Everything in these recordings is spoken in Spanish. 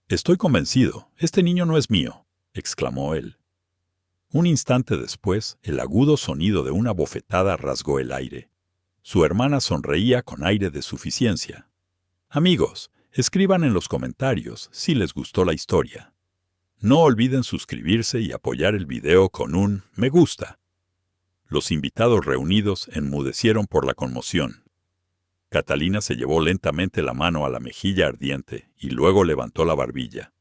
Estoy convencido, este niño no es mío, exclamó él. Un instante después, el agudo sonido de una bofetada rasgó el aire. Su hermana sonreía con aire de suficiencia. Amigos, escriban en los comentarios si les gustó la historia. No olviden suscribirse y apoyar el video con un me gusta. Los invitados reunidos enmudecieron por la conmoción. Catalina se llevó lentamente la mano a la mejilla ardiente y luego levantó la barbilla.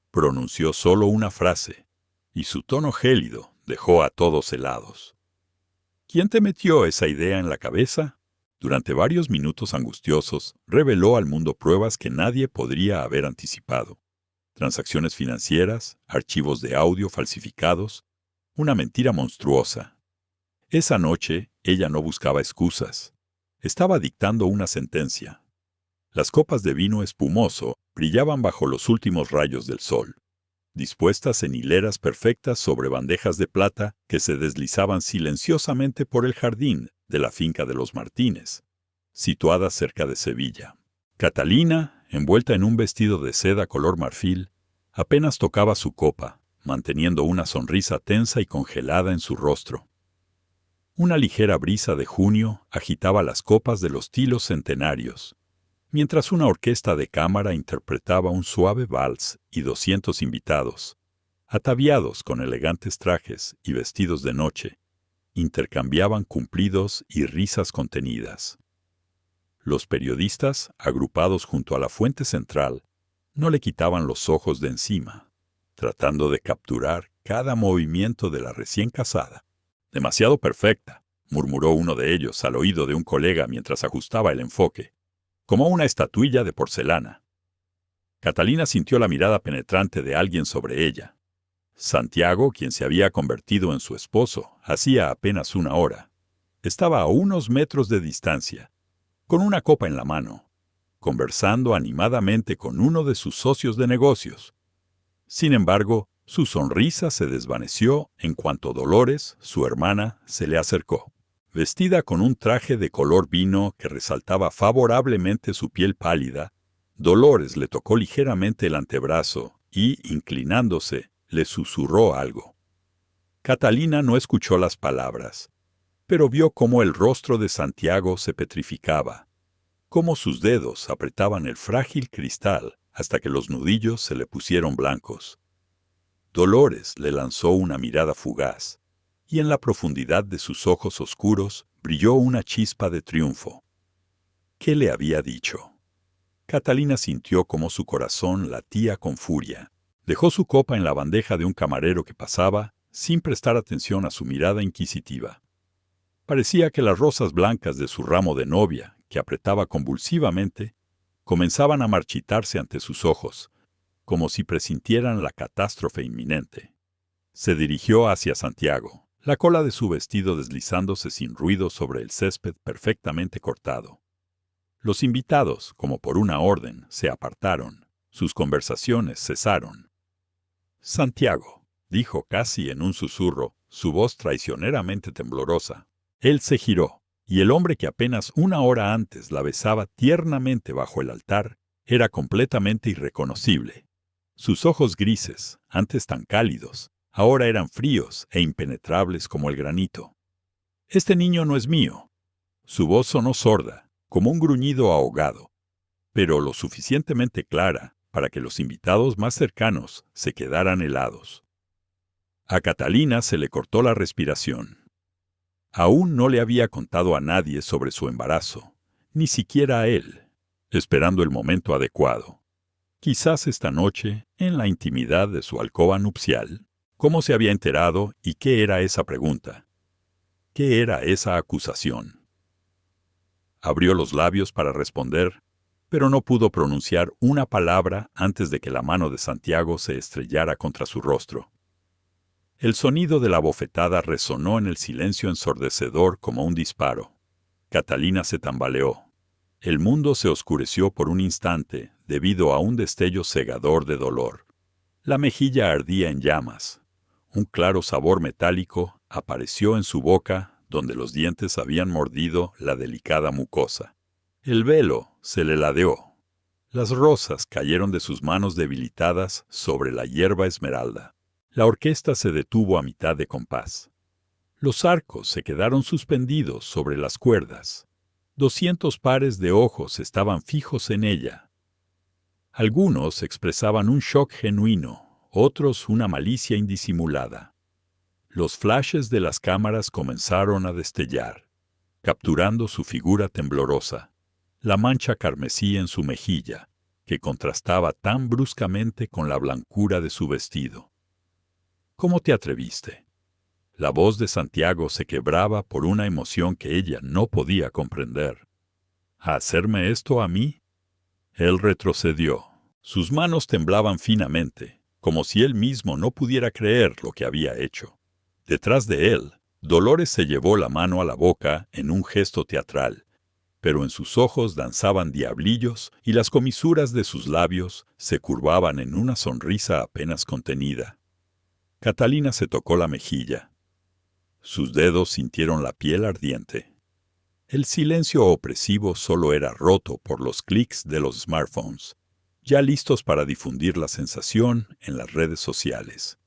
Pronunció solo una frase, y su tono gélido dejó a todos helados. ¿Quién te metió esa idea en la cabeza? Durante varios minutos angustiosos, reveló al mundo pruebas que nadie podría haber anticipado. Transacciones financieras, archivos de audio falsificados, una mentira monstruosa. Esa noche, ella no buscaba excusas. Estaba dictando una sentencia. Las copas de vino espumoso brillaban bajo los últimos rayos del sol, dispuestas en hileras perfectas sobre bandejas de plata que se deslizaban silenciosamente por el jardín de la finca de los Martínez, situada cerca de Sevilla. Catalina, envuelta en un vestido de seda color marfil, apenas tocaba su copa, manteniendo una sonrisa tensa y congelada en su rostro. Una ligera brisa de junio agitaba las copas de los tilos centenarios, mientras una orquesta de cámara interpretaba un suave vals y 200 invitados, ataviados con elegantes trajes y vestidos de noche, intercambiaban cumplidos y risas contenidas. Los periodistas, agrupados junto a la fuente central, no le quitaban los ojos de encima, tratando de capturar cada movimiento de la recién casada. «Demasiado perfecta», murmuró uno de ellos al oído de un colega mientras ajustaba el enfoque, como una estatuilla de porcelana. Catalina sintió la mirada penetrante de alguien sobre ella. Santiago, quien se había convertido en su esposo hacía apenas una hora, estaba a unos metros de distancia, con una copa en la mano, conversando animadamente con uno de sus socios de negocios. Sin embargo, su sonrisa se desvaneció en cuanto Dolores, su hermana, se le acercó. Vestida con un traje de color vino que resaltaba favorablemente su piel pálida, Dolores le tocó ligeramente el antebrazo y, inclinándose, le susurró algo. Catalina no escuchó las palabras, pero vio cómo el rostro de Santiago se petrificaba, cómo sus dedos apretaban el frágil cristal hasta que los nudillos se le pusieron blancos. Dolores le lanzó una mirada fugaz, y en la profundidad de sus ojos oscuros brilló una chispa de triunfo. ¿Qué le había dicho? Catalina sintió como su corazón latía con furia. Dejó su copa en la bandeja de un camarero que pasaba, sin prestar atención a su mirada inquisitiva. Parecía que las rosas blancas de su ramo de novia, que apretaba convulsivamente, comenzaban a marchitarse ante sus ojos, como si presintieran la catástrofe inminente. Se dirigió hacia Santiago, la cola de su vestido deslizándose sin ruido sobre el césped perfectamente cortado. Los invitados, como por una orden, se apartaron. Sus conversaciones cesaron. «Santiago», dijo casi en un susurro, su voz traicioneramente temblorosa. Él se giró, y el hombre que apenas una hora antes la besaba tiernamente bajo el altar era completamente irreconocible. Sus ojos grises, antes tan cálidos, ahora eran fríos e impenetrables como el granito. «Este niño no es mío». Su voz sonó sorda, como un gruñido ahogado, pero lo suficientemente clara para que los invitados más cercanos se quedaran helados. A Catalina se le cortó la respiración. Aún no le había contado a nadie sobre su embarazo, ni siquiera a él, esperando el momento adecuado. Quizás esta noche, en la intimidad de su alcoba nupcial. ¿Cómo se había enterado y qué era esa pregunta? ¿Qué era esa acusación? Abrió los labios para responder, pero no pudo pronunciar una palabra antes de que la mano de Santiago se estrellara contra su rostro. El sonido de la bofetada resonó en el silencio ensordecedor como un disparo. Catalina se tambaleó. El mundo se oscureció por un instante debido a un destello cegador de dolor. La mejilla ardía en llamas. Un claro sabor metálico apareció en su boca donde los dientes habían mordido la delicada mucosa. El velo se le ladeó. Las rosas cayeron de sus manos debilitadas sobre la hierba esmeralda. La orquesta se detuvo a mitad de compás. Los arcos se quedaron suspendidos sobre las cuerdas. 200 pares de ojos estaban fijos en ella. Algunos expresaban un shock genuino, otros una malicia indisimulada. Los flashes de las cámaras comenzaron a destellar, capturando su figura temblorosa, la mancha carmesí en su mejilla, que contrastaba tan bruscamente con la blancura de su vestido. ¿Cómo te atreviste? La voz de Santiago se quebraba por una emoción que ella no podía comprender. ¿A hacerme esto a mí? Él retrocedió. Sus manos temblaban finamente, como si él mismo no pudiera creer lo que había hecho. Detrás de él, Dolores se llevó la mano a la boca en un gesto teatral, pero en sus ojos danzaban diablillos y las comisuras de sus labios se curvaban en una sonrisa apenas contenida. Catalina se tocó la mejilla. Sus dedos sintieron la piel ardiente. El silencio opresivo solo era roto por los clics de los smartphones, ya listos para difundir la sensación en las redes sociales.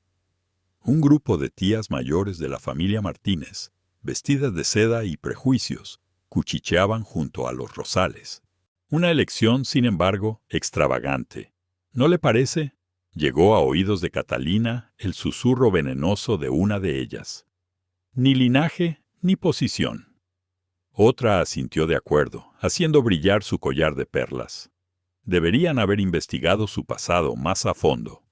Un grupo de tías mayores de la familia Martínez, vestidas de seda y prejuicios, cuchicheaban junto a los rosales. Una elección, sin embargo, extravagante. ¿No le parece? Llegó a oídos de Catalina el susurro venenoso de una de ellas. Ni linaje ni posición. Otra asintió de acuerdo, haciendo brillar su collar de perlas. Deberían haber investigado su pasado más a fondo.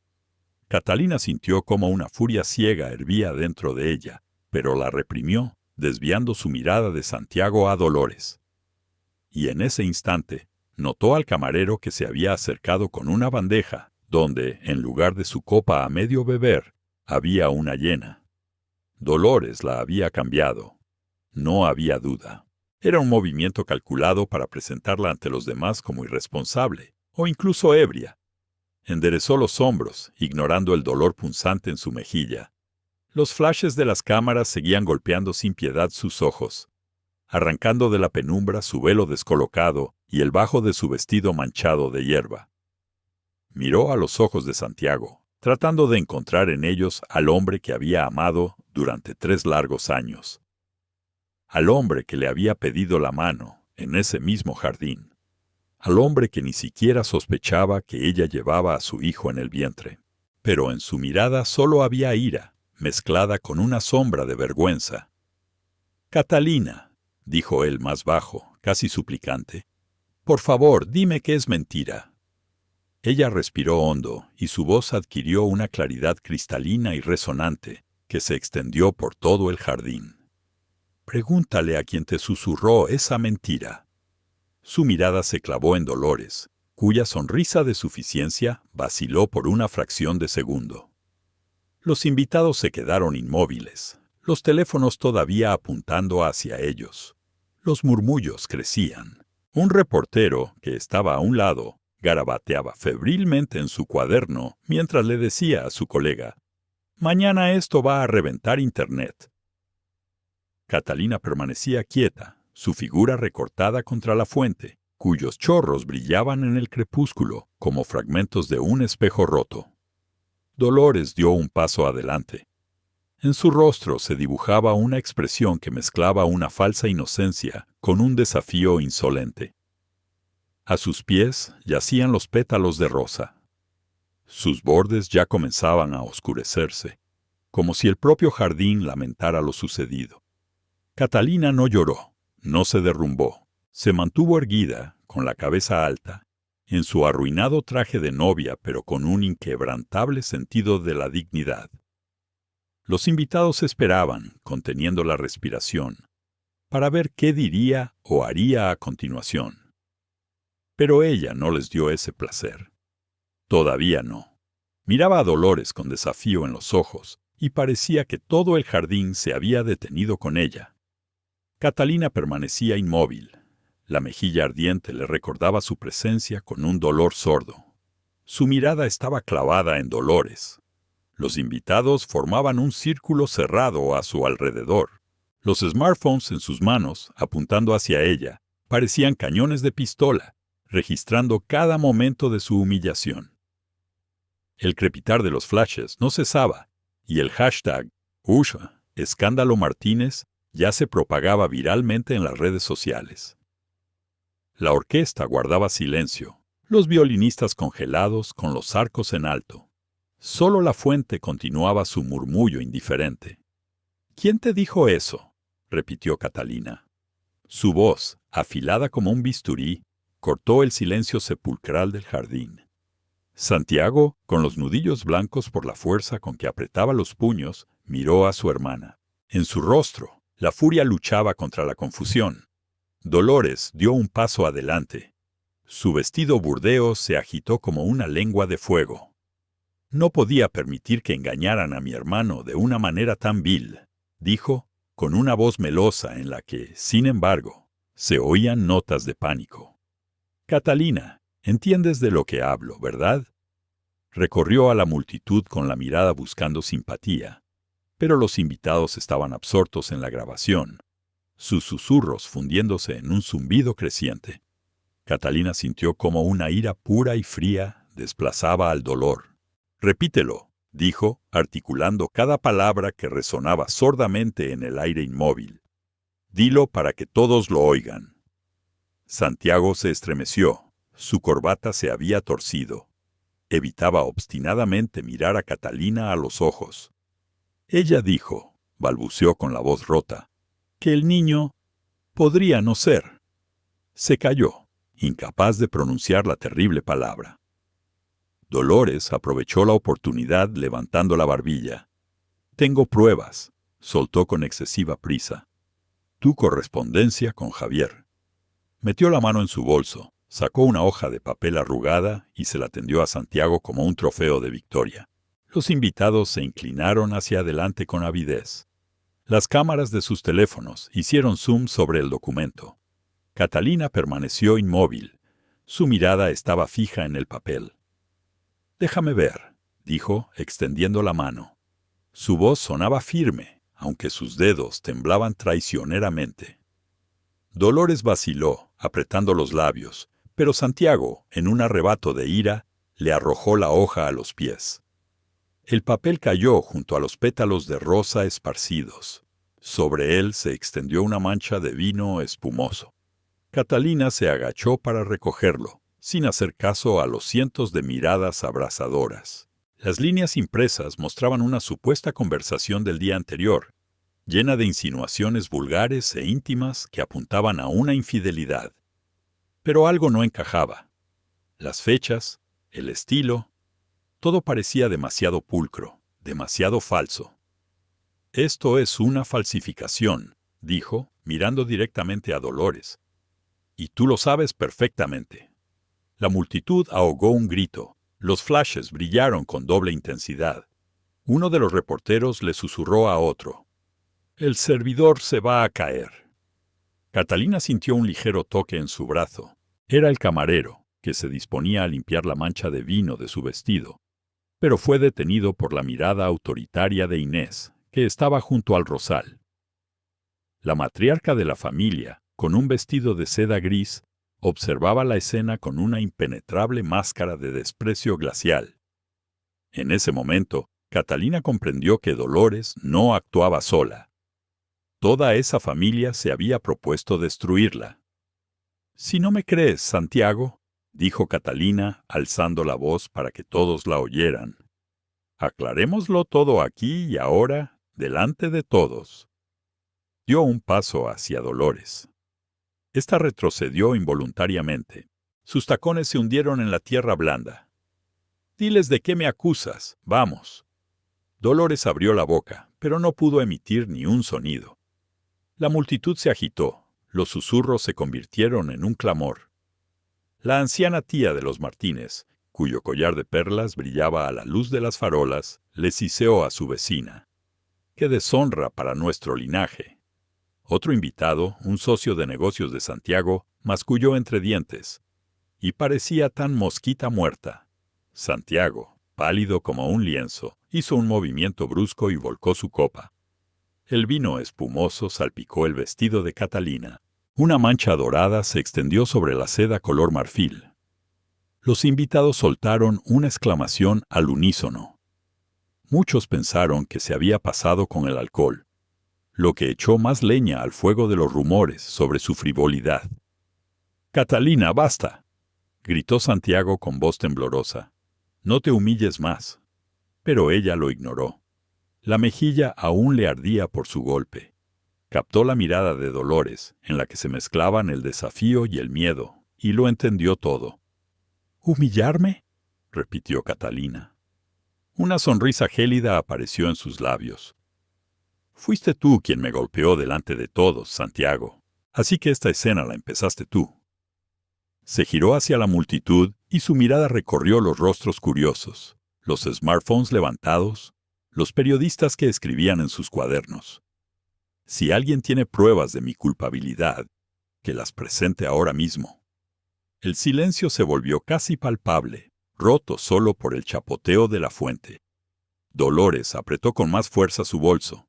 Catalina sintió como una furia ciega hervía dentro de ella, pero la reprimió, desviando su mirada de Santiago a Dolores. Y en ese instante, notó al camarero que se había acercado con una bandeja, donde, en lugar de su copa a medio beber, había una llena. Dolores la había cambiado. No había duda. Era un movimiento calculado para presentarla ante los demás como irresponsable, o incluso ebria. Enderezó los hombros, ignorando el dolor punzante en su mejilla. Los flashes de las cámaras seguían golpeando sin piedad sus ojos, arrancando de la penumbra su velo descolocado y el bajo de su vestido manchado de hierba. Miró a los ojos de Santiago, tratando de encontrar en ellos al hombre que había amado durante 3 largos años. Al hombre que le había pedido la mano en ese mismo jardín. Al hombre que ni siquiera sospechaba que ella llevaba a su hijo en el vientre. Pero en su mirada solo había ira, mezclada con una sombra de vergüenza. «Catalina», dijo él más bajo, casi suplicante, «por favor, dime que es mentira». Ella respiró hondo y su voz adquirió una claridad cristalina y resonante que se extendió por todo el jardín. «Pregúntale a quien te susurró esa mentira». Su mirada se clavó en Dolores, cuya sonrisa de suficiencia vaciló por una fracción de segundo. Los invitados se quedaron inmóviles, los teléfonos todavía apuntando hacia ellos. Los murmullos crecían. Un reportero, que estaba a un lado, garabateaba febrilmente en su cuaderno mientras le decía a su colega, «Mañana esto va a reventar Internet». Catalina permanecía quieta, su figura recortada contra la fuente, cuyos chorros brillaban en el crepúsculo como fragmentos de un espejo roto. Dolores dio un paso adelante. En su rostro se dibujaba una expresión que mezclaba una falsa inocencia con un desafío insolente. A sus pies yacían los pétalos de rosa. Sus bordes ya comenzaban a oscurecerse, como si el propio jardín lamentara lo sucedido. Catalina no lloró, no se derrumbó, se mantuvo erguida, con la cabeza alta, en su arruinado traje de novia, pero con un inquebrantable sentido de la dignidad. Los invitados esperaban, conteniendo la respiración, para ver qué diría o haría a continuación. Pero ella no les dio ese placer. Todavía no. Miraba a Dolores con desafío en los ojos, y parecía que todo el jardín se había detenido con ella. Catalina permanecía inmóvil. La mejilla ardiente le recordaba su presencia con un dolor sordo. Su mirada estaba clavada en Dolores. Los invitados formaban un círculo cerrado a su alrededor. Los smartphones en sus manos, apuntando hacia ella, parecían cañones de pistola, registrando cada momento de su humillación. El crepitar de los flashes no cesaba, y el hashtag #Escándalo Martínez ya se propagaba viralmente en las redes sociales. La orquesta guardaba silencio, los violinistas congelados con los arcos en alto. Solo la fuente continuaba su murmullo indiferente. «¿Quién te dijo eso?», repitió Catalina. Su voz, afilada como un bisturí, cortó el silencio sepulcral del jardín. Santiago, con los nudillos blancos por la fuerza con que apretaba los puños, miró a su hermana. En su rostro, la furia luchaba contra la confusión. Dolores dio un paso adelante. Su vestido burdeo se agitó como una lengua de fuego. «No podía permitir que engañaran a mi hermano de una manera tan vil», dijo, con una voz melosa en la que, sin embargo, se oían notas de pánico. «Catalina, entiendes de lo que hablo, ¿verdad?». Recorrió a la multitud con la mirada buscando simpatía, pero los invitados estaban absortos en la grabación, sus susurros fundiéndose en un zumbido creciente. Catalina sintió como una ira pura y fría desplazaba al dolor. «Repítelo», dijo, articulando cada palabra que resonaba sordamente en el aire inmóvil. «Dilo para que todos lo oigan». Santiago se estremeció. Su corbata se había torcido. Evitaba obstinadamente mirar a Catalina a los ojos. «Ella dijo», balbuceó con la voz rota, «que el niño podría no ser». Se calló, incapaz de pronunciar la terrible palabra. Dolores aprovechó la oportunidad levantando la barbilla. «Tengo pruebas», soltó con excesiva prisa. «Tu correspondencia con Javier». Metió la mano en su bolso, sacó una hoja de papel arrugada y se la tendió a Santiago como un trofeo de victoria. Los invitados se inclinaron hacia adelante con avidez. Las cámaras de sus teléfonos hicieron zoom sobre el documento. Catalina permaneció inmóvil. Su mirada estaba fija en el papel. «Déjame ver», dijo, extendiendo la mano. Su voz sonaba firme, aunque sus dedos temblaban traicioneramente. Dolores vaciló, apretando los labios, pero Santiago, en un arrebato de ira, le arrojó la hoja a los pies. El papel cayó junto a los pétalos de rosa esparcidos. Sobre él se extendió una mancha de vino espumoso. Catalina se agachó para recogerlo, sin hacer caso a los cientos de miradas abrasadoras. Las líneas impresas mostraban una supuesta conversación del día anterior, llena de insinuaciones vulgares e íntimas que apuntaban a una infidelidad. Pero algo no encajaba. Las fechas, el estilo, todo parecía demasiado pulcro, demasiado falso. «Esto es una falsificación», dijo, mirando directamente a Dolores. «Y tú lo sabes perfectamente». La multitud ahogó un grito. Los flashes brillaron con doble intensidad. Uno de los reporteros le susurró a otro: «El servidor se va a caer». Catalina sintió un ligero toque en su brazo. Era el camarero, que se disponía a limpiar la mancha de vino de su vestido, pero fue detenido por la mirada autoritaria de Inés, que estaba junto al rosal. La matriarca de la familia, con un vestido de seda gris, observaba la escena con una impenetrable máscara de desprecio glacial. En ese momento, Catalina comprendió que Dolores no actuaba sola. Toda esa familia se había propuesto destruirla. «Si no me crees, Santiago», dijo Catalina, alzando la voz para que todos la oyeran, «aclarémoslo todo aquí y ahora, delante de todos». Dio un paso hacia Dolores. Esta retrocedió involuntariamente. Sus tacones se hundieron en la tierra blanda. «Diles de qué me acusas, vamos». Dolores abrió la boca, pero no pudo emitir ni un sonido. La multitud se agitó. Los susurros se convirtieron en un clamor. La anciana tía de los Martínez, cuyo collar de perlas brillaba a la luz de las farolas, le siseó a su vecina: «¡Qué deshonra para nuestro linaje!». Otro invitado, un socio de negocios de Santiago, masculló entre dientes: «Y parecía tan mosquita muerta». Santiago, pálido como un lienzo, hizo un movimiento brusco y volcó su copa. El vino espumoso salpicó el vestido de Catalina. Una mancha dorada se extendió sobre la seda color marfil. Los invitados soltaron una exclamación al unísono. Muchos pensaron que se había pasado con el alcohol, lo que echó más leña al fuego de los rumores sobre su frivolidad. «Catalina, basta», gritó Santiago con voz temblorosa. «No te humilles más». Pero ella lo ignoró. La mejilla aún le ardía por su golpe. Captó la mirada de Dolores, en la que se mezclaban el desafío y el miedo, y lo entendió todo. «¿Humillarme?», repitió Catalina. Una sonrisa gélida apareció en sus labios. «Fuiste tú quien me golpeó delante de todos, Santiago, así que esta escena la empezaste tú». Se giró hacia la multitud y su mirada recorrió los rostros curiosos, los smartphones levantados, los periodistas que escribían en sus cuadernos. «Si alguien tiene pruebas de mi culpabilidad, que las presente ahora mismo». El silencio se volvió casi palpable, roto solo por el chapoteo de la fuente. Dolores apretó con más fuerza su bolso.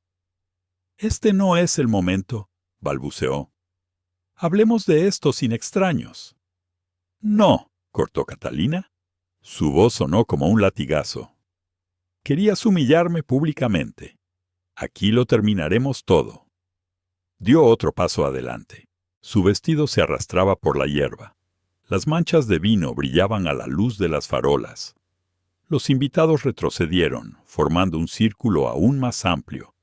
«Este no es el momento», balbuceó. «Hablemos de esto sin extraños». «No», cortó Catalina. Su voz sonó como un latigazo. «Querías humillarme públicamente. Aquí lo terminaremos todo». Dio otro paso adelante. Su vestido se arrastraba por la hierba. Las manchas de vino brillaban a la luz de las farolas. Los invitados retrocedieron, formando un círculo aún más amplio,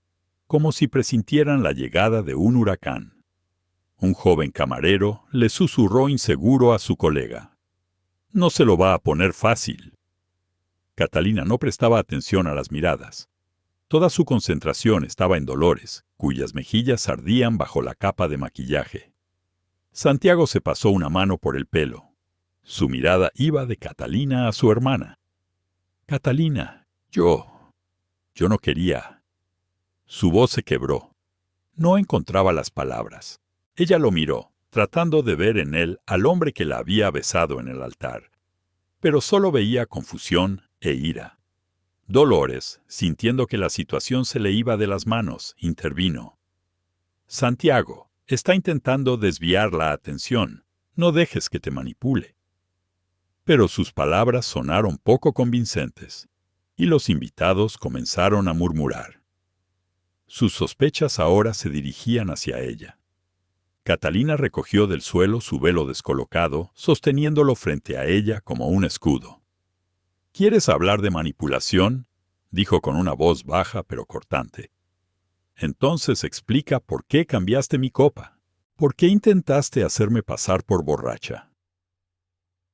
como si presintieran la llegada de un huracán. Un joven camarero le susurró inseguro a su colega. «No se lo va a poner fácil». Catalina no prestaba atención a las miradas. Toda su concentración estaba en Dolores, cuyas mejillas ardían bajo la capa de maquillaje. Santiago se pasó una mano por el pelo. Su mirada iba de Catalina a su hermana. «Catalina, yo no quería». Su voz se quebró. No encontraba las palabras. Ella lo miró, tratando de ver en él al hombre que la había besado en el altar. Pero solo veía confusión e ira. Dolores, sintiendo que la situación se le iba de las manos, intervino. «Santiago, está intentando desviar la atención. No dejes que te manipule». Pero sus palabras sonaron poco convincentes, y los invitados comenzaron a murmurar. Sus sospechas ahora se dirigían hacia ella. Catalina recogió del suelo su velo descolocado, sosteniéndolo frente a ella como un escudo. «¿Quieres hablar de manipulación?», dijo con una voz baja pero cortante. «Entonces explica por qué cambiaste mi copa. ¿Por qué intentaste hacerme pasar por borracha?».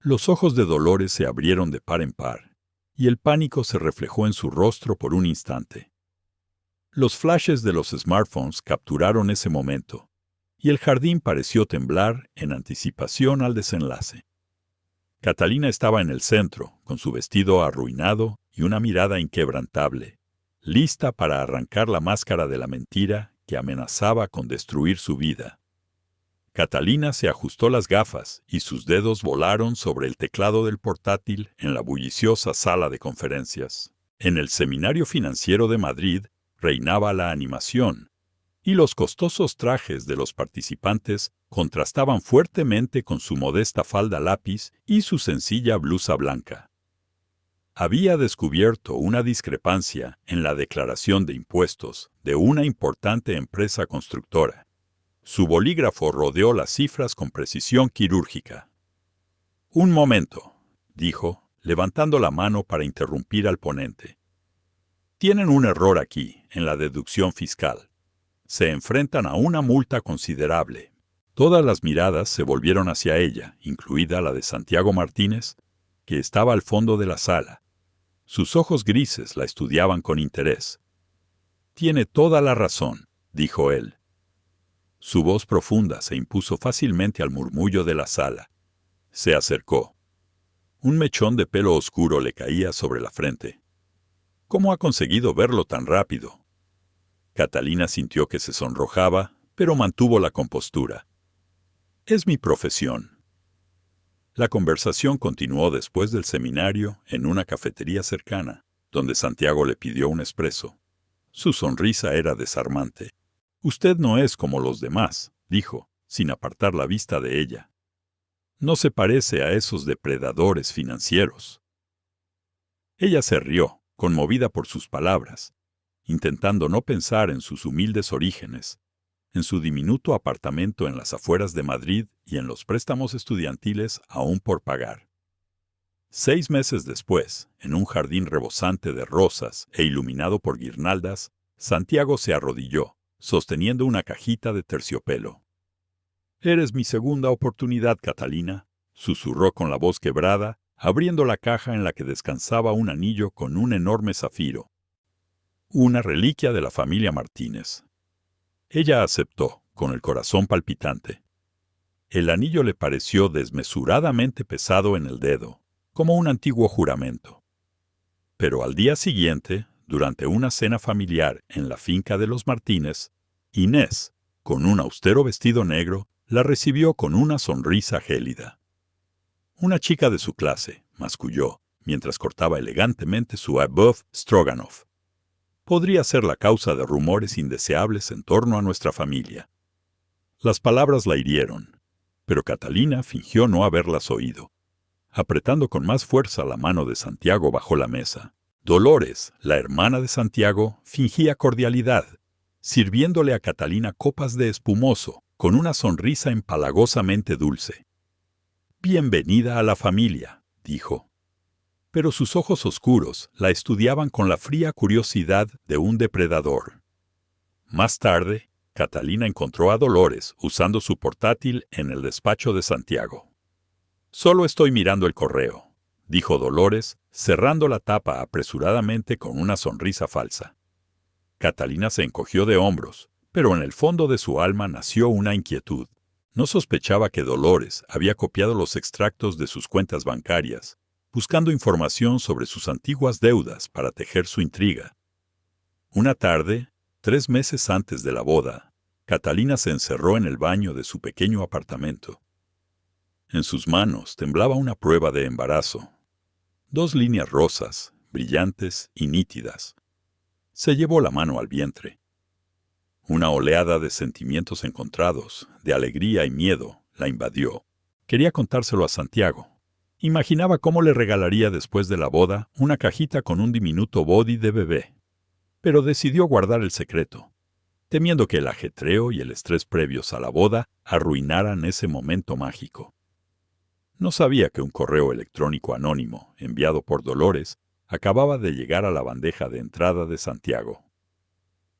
Los ojos de Dolores se abrieron de par en par, y el pánico se reflejó en su rostro por un instante. Los flashes de los smartphones capturaron ese momento, y el jardín pareció temblar en anticipación al desenlace. Catalina estaba en el centro, con su vestido arruinado y una mirada inquebrantable, lista para arrancar la máscara de la mentira que amenazaba con destruir su vida. Catalina se ajustó las gafas y sus dedos volaron sobre el teclado del portátil en la bulliciosa sala de conferencias. En el Seminario Financiero de Madrid reinaba la animación, y los costosos trajes de los participantes contrastaban fuertemente con su modesta falda lápiz y su sencilla blusa blanca. Había descubierto una discrepancia en la declaración de impuestos de una importante empresa constructora. Su bolígrafo rodeó las cifras con precisión quirúrgica. «Un momento», dijo, levantando la mano para interrumpir al ponente. «Tienen un error aquí, en la deducción fiscal. Se enfrentan a una multa considerable». Todas las miradas se volvieron hacia ella, incluida la de Santiago Martínez, que estaba al fondo de la sala. Sus ojos grises la estudiaban con interés. «Tiene toda la razón», dijo él. Su voz profunda se impuso fácilmente al murmullo de la sala. Se acercó. Un mechón de pelo oscuro le caía sobre la frente. «¿Cómo ha conseguido verlo tan rápido?». Catalina sintió que se sonrojaba, pero mantuvo la compostura. «Es mi profesión». La conversación continuó después del seminario en una cafetería cercana, donde Santiago le pidió un espresso. Su sonrisa era desarmante. «Usted no es como los demás», dijo, sin apartar la vista de ella. No se parece a esos depredadores financieros. Ella se rió, conmovida por sus palabras, intentando no pensar en sus humildes orígenes, en su diminuto apartamento en las afueras de Madrid y en los préstamos estudiantiles aún por pagar. 6 meses después, en un jardín rebosante de rosas e iluminado por guirnaldas, Santiago se arrodilló, sosteniendo una cajita de terciopelo. «Eres mi segunda oportunidad, Catalina», susurró con la voz quebrada, abriendo la caja en la que descansaba un anillo con un enorme zafiro. Una reliquia de la familia Martínez. Ella aceptó, con el corazón palpitante. El anillo le pareció desmesuradamente pesado en el dedo, como un antiguo juramento. Pero al día siguiente, durante una cena familiar en la finca de los Martínez, Inés, con un austero vestido negro, la recibió con una sonrisa gélida. Una chica de su clase, masculló, mientras cortaba elegantemente su bœuf stroganoff. Podría ser la causa de rumores indeseables en torno a nuestra familia. Las palabras la hirieron, pero Catalina fingió no haberlas oído. Apretando con más fuerza la mano de Santiago bajo la mesa, Dolores, la hermana de Santiago, fingía cordialidad, sirviéndole a Catalina copas de espumoso, con una sonrisa empalagosamente dulce. «Bienvenida a la familia», dijo. Pero sus ojos oscuros la estudiaban con la fría curiosidad de un depredador. Más tarde, Catalina encontró a Dolores usando su portátil en el despacho de Santiago. «Solo estoy mirando el correo», dijo Dolores, cerrando la tapa apresuradamente con una sonrisa falsa. Catalina se encogió de hombros, pero en el fondo de su alma nació una inquietud. No sospechaba que Dolores había copiado los extractos de sus cuentas bancarias, buscando información sobre sus antiguas deudas para tejer su intriga. Una tarde, 3 meses antes de la boda, Catalina se encerró en el baño de su pequeño apartamento. En sus manos temblaba una prueba de embarazo. 2 líneas rosas, brillantes y nítidas. Se llevó la mano al vientre. Una oleada de sentimientos encontrados, de alegría y miedo, la invadió. Quería contárselo a Santiago. Imaginaba cómo le regalaría después de la boda una cajita con un diminuto body de bebé. Pero decidió guardar el secreto, temiendo que el ajetreo y el estrés previos a la boda arruinaran ese momento mágico. No sabía que un correo electrónico anónimo, enviado por Dolores, acababa de llegar a la bandeja de entrada de Santiago.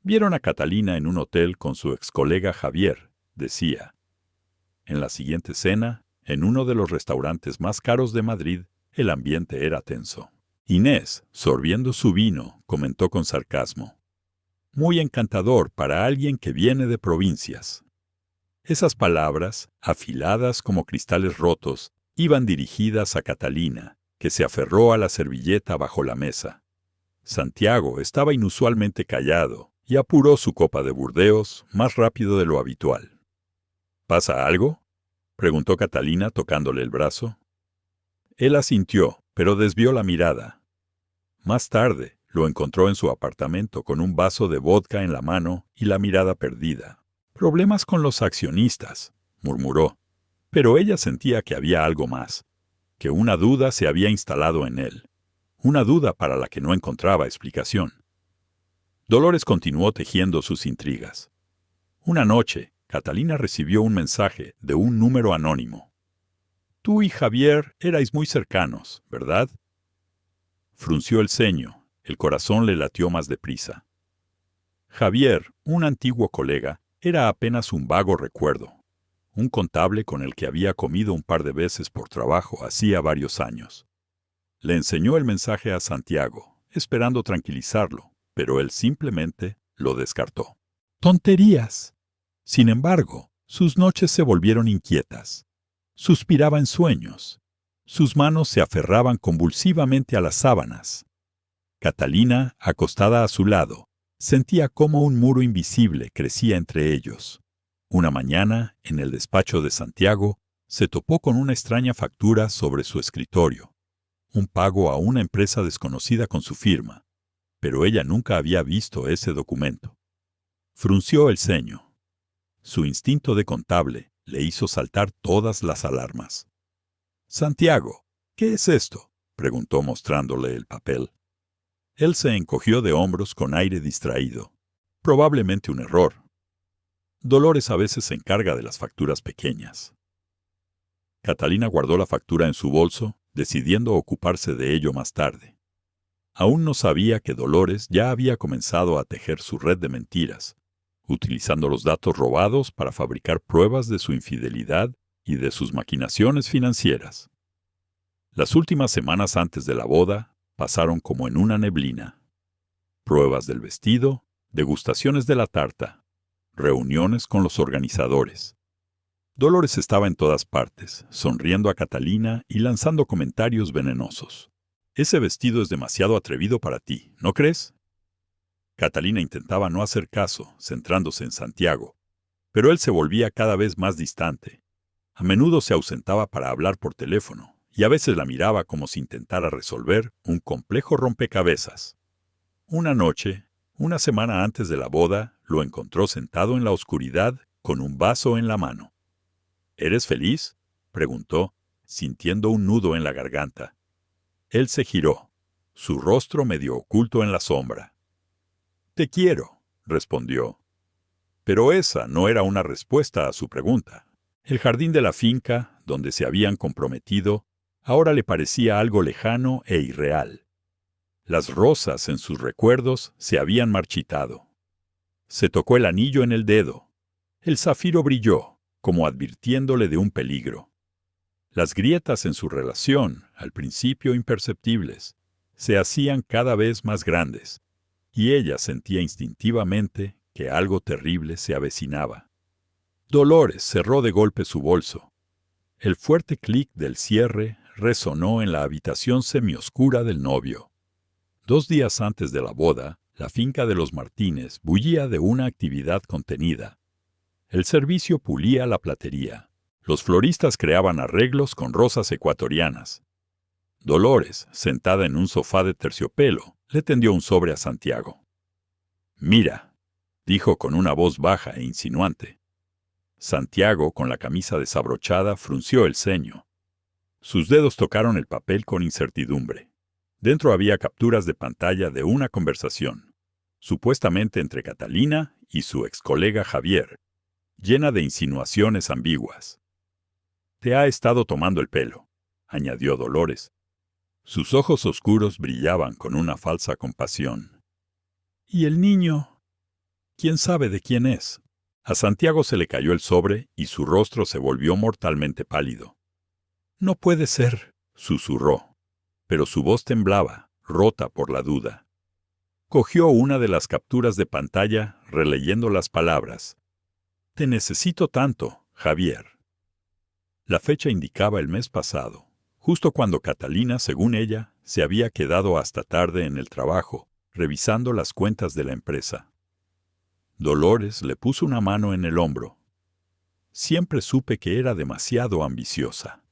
Vieron a Catalina en un hotel con su ex colega Javier, decía. En la siguiente cena, en uno de los restaurantes más caros de Madrid, el ambiente era tenso. Inés, sorbiendo su vino, comentó con sarcasmo. «Muy encantador para alguien que viene de provincias». Esas palabras, afiladas como cristales rotos, iban dirigidas a Catalina, que se aferró a la servilleta bajo la mesa. Santiago estaba inusualmente callado y apuró su copa de Burdeos más rápido de lo habitual. «¿Pasa algo?», preguntó Catalina tocándole el brazo. Él asintió, pero desvió la mirada. Más tarde, lo encontró en su apartamento con un vaso de vodka en la mano y la mirada perdida. «Problemas con los accionistas», murmuró. Pero ella sentía que había algo más, que una duda se había instalado en él, una duda para la que no encontraba explicación. Dolores continuó tejiendo sus intrigas. Una noche, Catalina recibió un mensaje de un número anónimo. «Tú y Javier erais muy cercanos, ¿verdad?». Frunció el ceño, el corazón le latió más deprisa. Javier, un antiguo colega, era apenas un vago recuerdo. Un contable con el que había comido un par de veces por trabajo hacía varios años. Le enseñó el mensaje a Santiago, esperando tranquilizarlo, pero él simplemente lo descartó. «Tonterías». Sin embargo, sus noches se volvieron inquietas. Suspiraba en sueños. Sus manos se aferraban convulsivamente a las sábanas. Catalina, acostada a su lado, sentía cómo un muro invisible crecía entre ellos. Una mañana, en el despacho de Santiago, se topó con una extraña factura sobre su escritorio. Un pago a una empresa desconocida con su firma. Pero ella nunca había visto ese documento. Frunció el ceño. Su instinto de contable le hizo saltar todas las alarmas. «Santiago, ¿qué es esto?», preguntó mostrándole el papel. Él se encogió de hombros con aire distraído. «Probablemente un error. Dolores a veces se encarga de las facturas pequeñas». Catalina guardó la factura en su bolso, decidiendo ocuparse de ello más tarde. Aún no sabía que Dolores ya había comenzado a tejer su red de mentiras, utilizando los datos robados para fabricar pruebas de su infidelidad y de sus maquinaciones financieras. Las últimas semanas antes de la boda pasaron como en una neblina. Pruebas del vestido, degustaciones de la tarta, reuniones con los organizadores. Dolores estaba en todas partes, sonriendo a Catalina y lanzando comentarios venenosos. «Ese vestido es demasiado atrevido para ti, ¿no crees?». Catalina intentaba no hacer caso, centrándose en Santiago, pero él se volvía cada vez más distante. A menudo se ausentaba para hablar por teléfono, y a veces la miraba como si intentara resolver un complejo rompecabezas. Una noche, una semana antes de la boda, lo encontró sentado en la oscuridad con un vaso en la mano. «¿Eres feliz?», preguntó, sintiendo un nudo en la garganta. Él se giró, su rostro medio oculto en la sombra. «Te quiero», respondió. Pero esa no era una respuesta a su pregunta. El jardín de la finca, donde se habían comprometido, ahora le parecía algo lejano e irreal. Las rosas en sus recuerdos se habían marchitado. Se tocó el anillo en el dedo. El zafiro brilló, como advirtiéndole de un peligro. Las grietas en su relación, al principio imperceptibles, se hacían cada vez más grandes, y ella sentía instintivamente que algo terrible se avecinaba. Dolores cerró de golpe su bolso. El fuerte clic del cierre resonó en la habitación semioscura del novio. 2 días antes de la boda, la finca de los Martínez bullía de una actividad contenida. El servicio pulía la platería. Los floristas creaban arreglos con rosas ecuatorianas. Dolores, sentada en un sofá de terciopelo, le tendió un sobre a Santiago. «Mira», dijo con una voz baja e insinuante. Santiago, con la camisa desabrochada, frunció el ceño. Sus dedos tocaron el papel con incertidumbre. Dentro había capturas de pantalla de una conversación, supuestamente entre Catalina y su excolega Javier, llena de insinuaciones ambiguas. «Te ha estado tomando el pelo», añadió Dolores. Sus ojos oscuros brillaban con una falsa compasión. «¿Y el niño? ¿Quién sabe de quién es?». A Santiago se le cayó el sobre y su rostro se volvió mortalmente pálido. «No puede ser», susurró, pero su voz temblaba, rota por la duda. Cogió una de las capturas de pantalla, releyendo las palabras. «Te necesito tanto, Javier». La fecha indicaba el mes pasado, justo cuando Catalina, según ella, se había quedado hasta tarde en el trabajo, revisando las cuentas de la empresa. Dolores le puso una mano en el hombro. «Siempre supe que era demasiado ambiciosa»,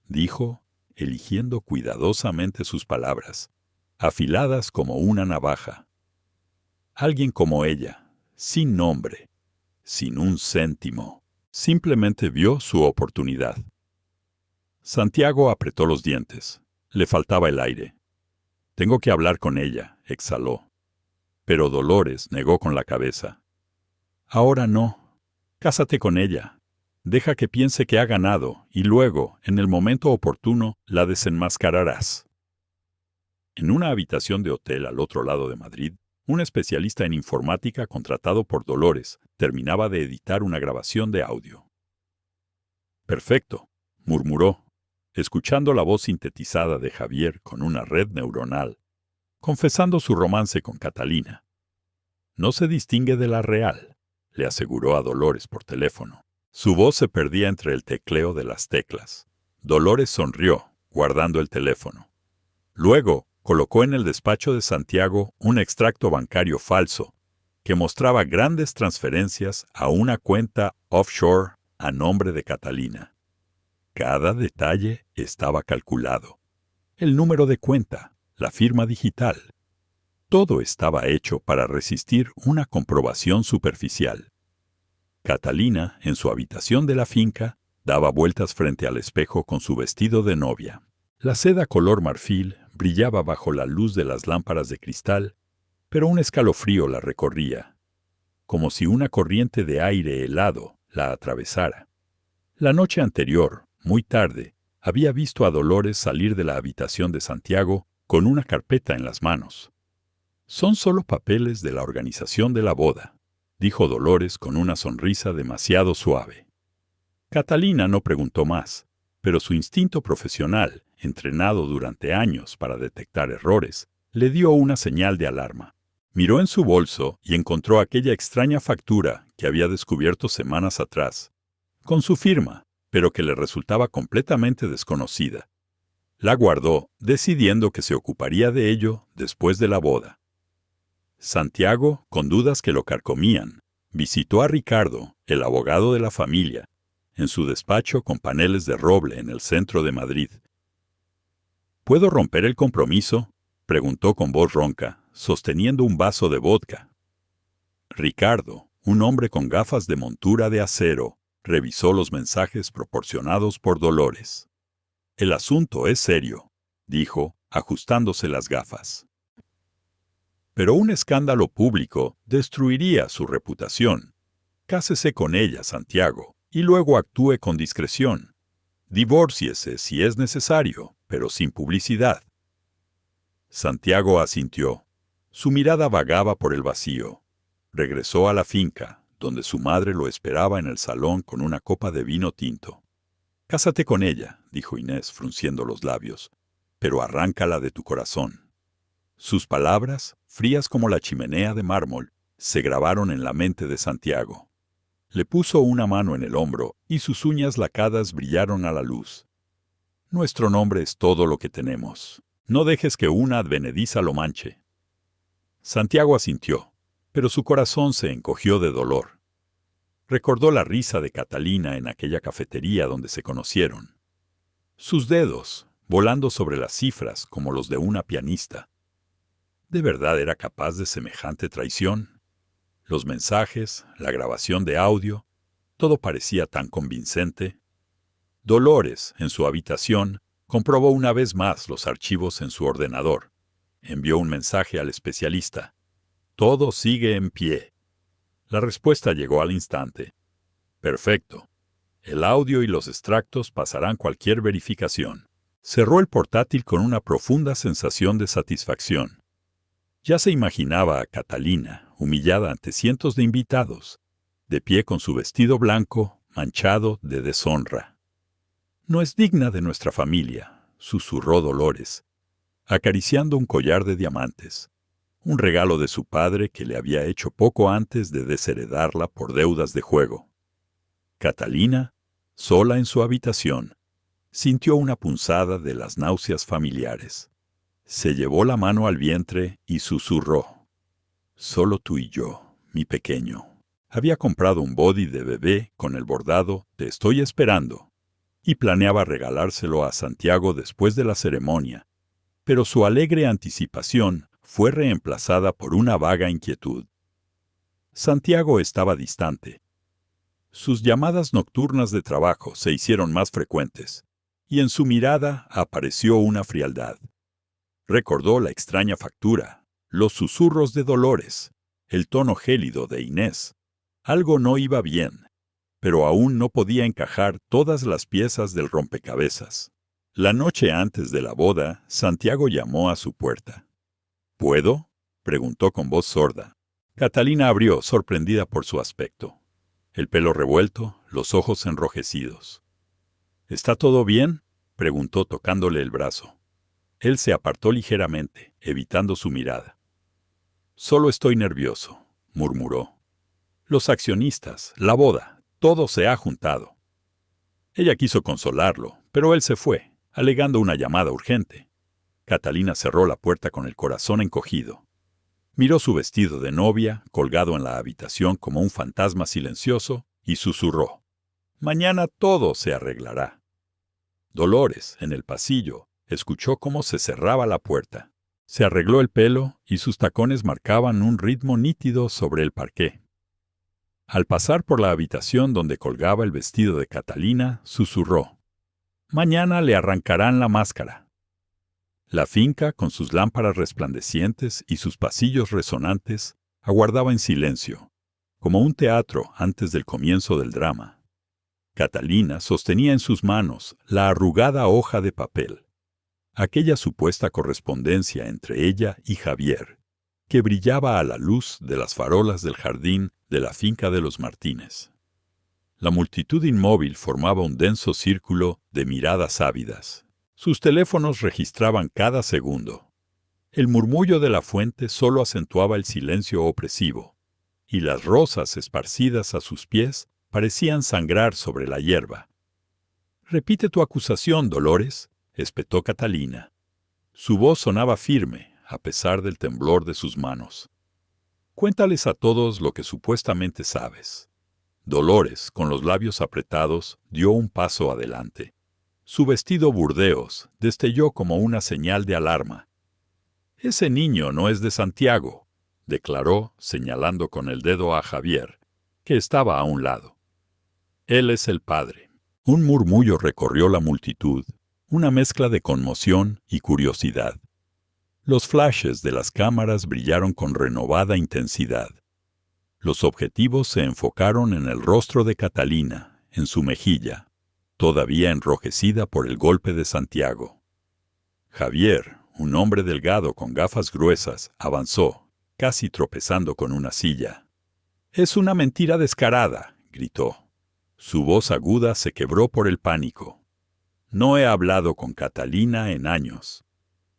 dijo, eligiendo cuidadosamente sus palabras, afiladas como una navaja. Alguien como ella, sin nombre, sin un céntimo, simplemente vio su oportunidad. Santiago apretó los dientes. Le faltaba el aire. «Tengo que hablar con ella», exhaló. Pero Dolores negó con la cabeza. «Ahora no. Cásate con ella. Deja que piense que ha ganado y luego, en el momento oportuno, la desenmascararás». En una habitación de hotel al otro lado de Madrid, un especialista en informática contratado por Dolores terminaba de editar una grabación de audio. «Perfecto», murmuró, escuchando la voz sintetizada de Javier con una red neuronal, confesando su romance con Catalina. «No se distingue de la real», le aseguró a Dolores por teléfono. Su voz se perdía entre el tecleo de las teclas. Dolores sonrió, guardando el teléfono. Luego, colocó en el despacho de Santiago un extracto bancario falso que mostraba grandes transferencias a una cuenta offshore a nombre de Catalina. Cada detalle estaba calculado. El número de cuenta, la firma digital. Todo estaba hecho para resistir una comprobación superficial. Catalina, en su habitación de la finca, daba vueltas frente al espejo con su vestido de novia. La seda color marfil brillaba bajo la luz de las lámparas de cristal, pero un escalofrío la recorría, como si una corriente de aire helado la atravesara. La noche anterior, muy tarde, había visto a Dolores salir de la habitación de Santiago con una carpeta en las manos. «Son solo papeles de la organización de la boda», dijo Dolores con una sonrisa demasiado suave. Catalina no preguntó más, pero su instinto profesional, entrenado durante años para detectar errores, le dio una señal de alarma. Miró en su bolso y encontró aquella extraña factura que había descubierto semanas atrás, con su firma, pero que le resultaba completamente desconocida. La guardó, decidiendo que se ocuparía de ello después de la boda. Santiago, con dudas que lo carcomían, visitó a Ricardo, el abogado de la familia, en su despacho con paneles de roble en el centro de Madrid. «¿Puedo romper el compromiso?», preguntó con voz ronca, sosteniendo un vaso de vodka. Ricardo, un hombre con gafas de montura de acero, revisó los mensajes proporcionados por Dolores. «El asunto es serio», dijo, ajustándose las gafas. «Pero un escándalo público destruiría su reputación. Cásese con ella, Santiago, y luego actúe con discreción. Divórciese si es necesario, pero sin publicidad». Santiago asintió. Su mirada vagaba por el vacío. Regresó a la finca, donde su madre lo esperaba en el salón con una copa de vino tinto. «Cásate con ella», dijo Inés, frunciendo los labios, «pero arráncala de tu corazón». Sus palabras, frías como la chimenea de mármol, se grabaron en la mente de Santiago. Le puso una mano en el hombro y sus uñas lacadas brillaron a la luz. «Nuestro nombre es todo lo que tenemos. No dejes que una advenediza lo manche». Santiago asintió, pero su corazón se encogió de dolor. Recordó la risa de Catalina en aquella cafetería donde se conocieron. Sus dedos, volando sobre las cifras como los de una pianista. ¿De verdad era capaz de semejante traición? Los mensajes, la grabación de audio, todo parecía tan convincente. Dolores, en su habitación, comprobó una vez más los archivos en su ordenador. Envió un mensaje al especialista. «Todo sigue en pie». La respuesta llegó al instante. «Perfecto. El audio y los extractos pasarán cualquier verificación». Cerró el portátil con una profunda sensación de satisfacción. Ya se imaginaba a Catalina, humillada ante cientos de invitados, de pie con su vestido blanco, manchado de deshonra. «No es digna de nuestra familia», susurró Dolores, acariciando un collar de diamantes, un regalo de su padre que le había hecho poco antes de desheredarla por deudas de juego. Catalina, sola en su habitación, sintió una punzada de las náuseas familiares. Se llevó la mano al vientre y susurró. «Solo tú y yo, mi pequeño». Había comprado un body de bebé con el bordado «Te estoy esperando» y planeaba regalárselo a Santiago después de la ceremonia, pero su alegre anticipación fue reemplazada por una vaga inquietud. Santiago estaba distante. Sus llamadas nocturnas de trabajo se hicieron más frecuentes, y en su mirada apareció una frialdad. Recordó la extraña factura, los susurros de Dolores, el tono gélido de Inés. Algo no iba bien, pero aún no podía encajar todas las piezas del rompecabezas. La noche antes de la boda, Santiago llamó a su puerta. «¿Puedo?», preguntó con voz sorda. Catalina abrió, sorprendida por su aspecto. El pelo revuelto, los ojos enrojecidos. «¿Está todo bien?», preguntó tocándole el brazo. Él se apartó ligeramente, evitando su mirada. «Solo estoy nervioso», murmuró. «Los accionistas, la boda, todo se ha juntado». Ella quiso consolarlo, pero él se fue, alegando una llamada urgente. Catalina cerró la puerta con el corazón encogido. Miró su vestido de novia, colgado en la habitación como un fantasma silencioso, y susurró. «Mañana todo se arreglará». Dolores, en el pasillo, escuchó cómo se cerraba la puerta. Se arregló el pelo y sus tacones marcaban un ritmo nítido sobre el parqué. Al pasar por la habitación donde colgaba el vestido de Catalina, susurró: «Mañana le arrancarán la máscara». La finca, con sus lámparas resplandecientes y sus pasillos resonantes, aguardaba en silencio, como un teatro antes del comienzo del drama. Catalina sostenía en sus manos la arrugada hoja de papel, aquella supuesta correspondencia entre ella y Javier, que brillaba a la luz de las farolas del jardín de la finca de los Martínez. La multitud inmóvil formaba un denso círculo de miradas ávidas. Sus teléfonos registraban cada segundo. El murmullo de la fuente solo acentuaba el silencio opresivo, y las rosas esparcidas a sus pies parecían sangrar sobre la hierba. «Repite tu acusación, Dolores», espetó Catalina. Su voz sonaba firme, a pesar del temblor de sus manos. «Cuéntales a todos lo que supuestamente sabes». Dolores, con los labios apretados, dio un paso adelante. Su vestido burdeos destelló como una señal de alarma. «Ese niño no es de Santiago», declaró, señalando con el dedo a Javier, que estaba a un lado. «Él es el padre». Un murmullo recorrió la multitud, una mezcla de conmoción y curiosidad. Los flashes de las cámaras brillaron con renovada intensidad. Los objetivos se enfocaron en el rostro de Catalina, en su mejilla, todavía enrojecida por el golpe de Santiago. Javier, un hombre delgado con gafas gruesas, avanzó, casi tropezando con una silla. «Es una mentira descarada», gritó. Su voz aguda se quebró por el pánico. «No he hablado con Catalina en años».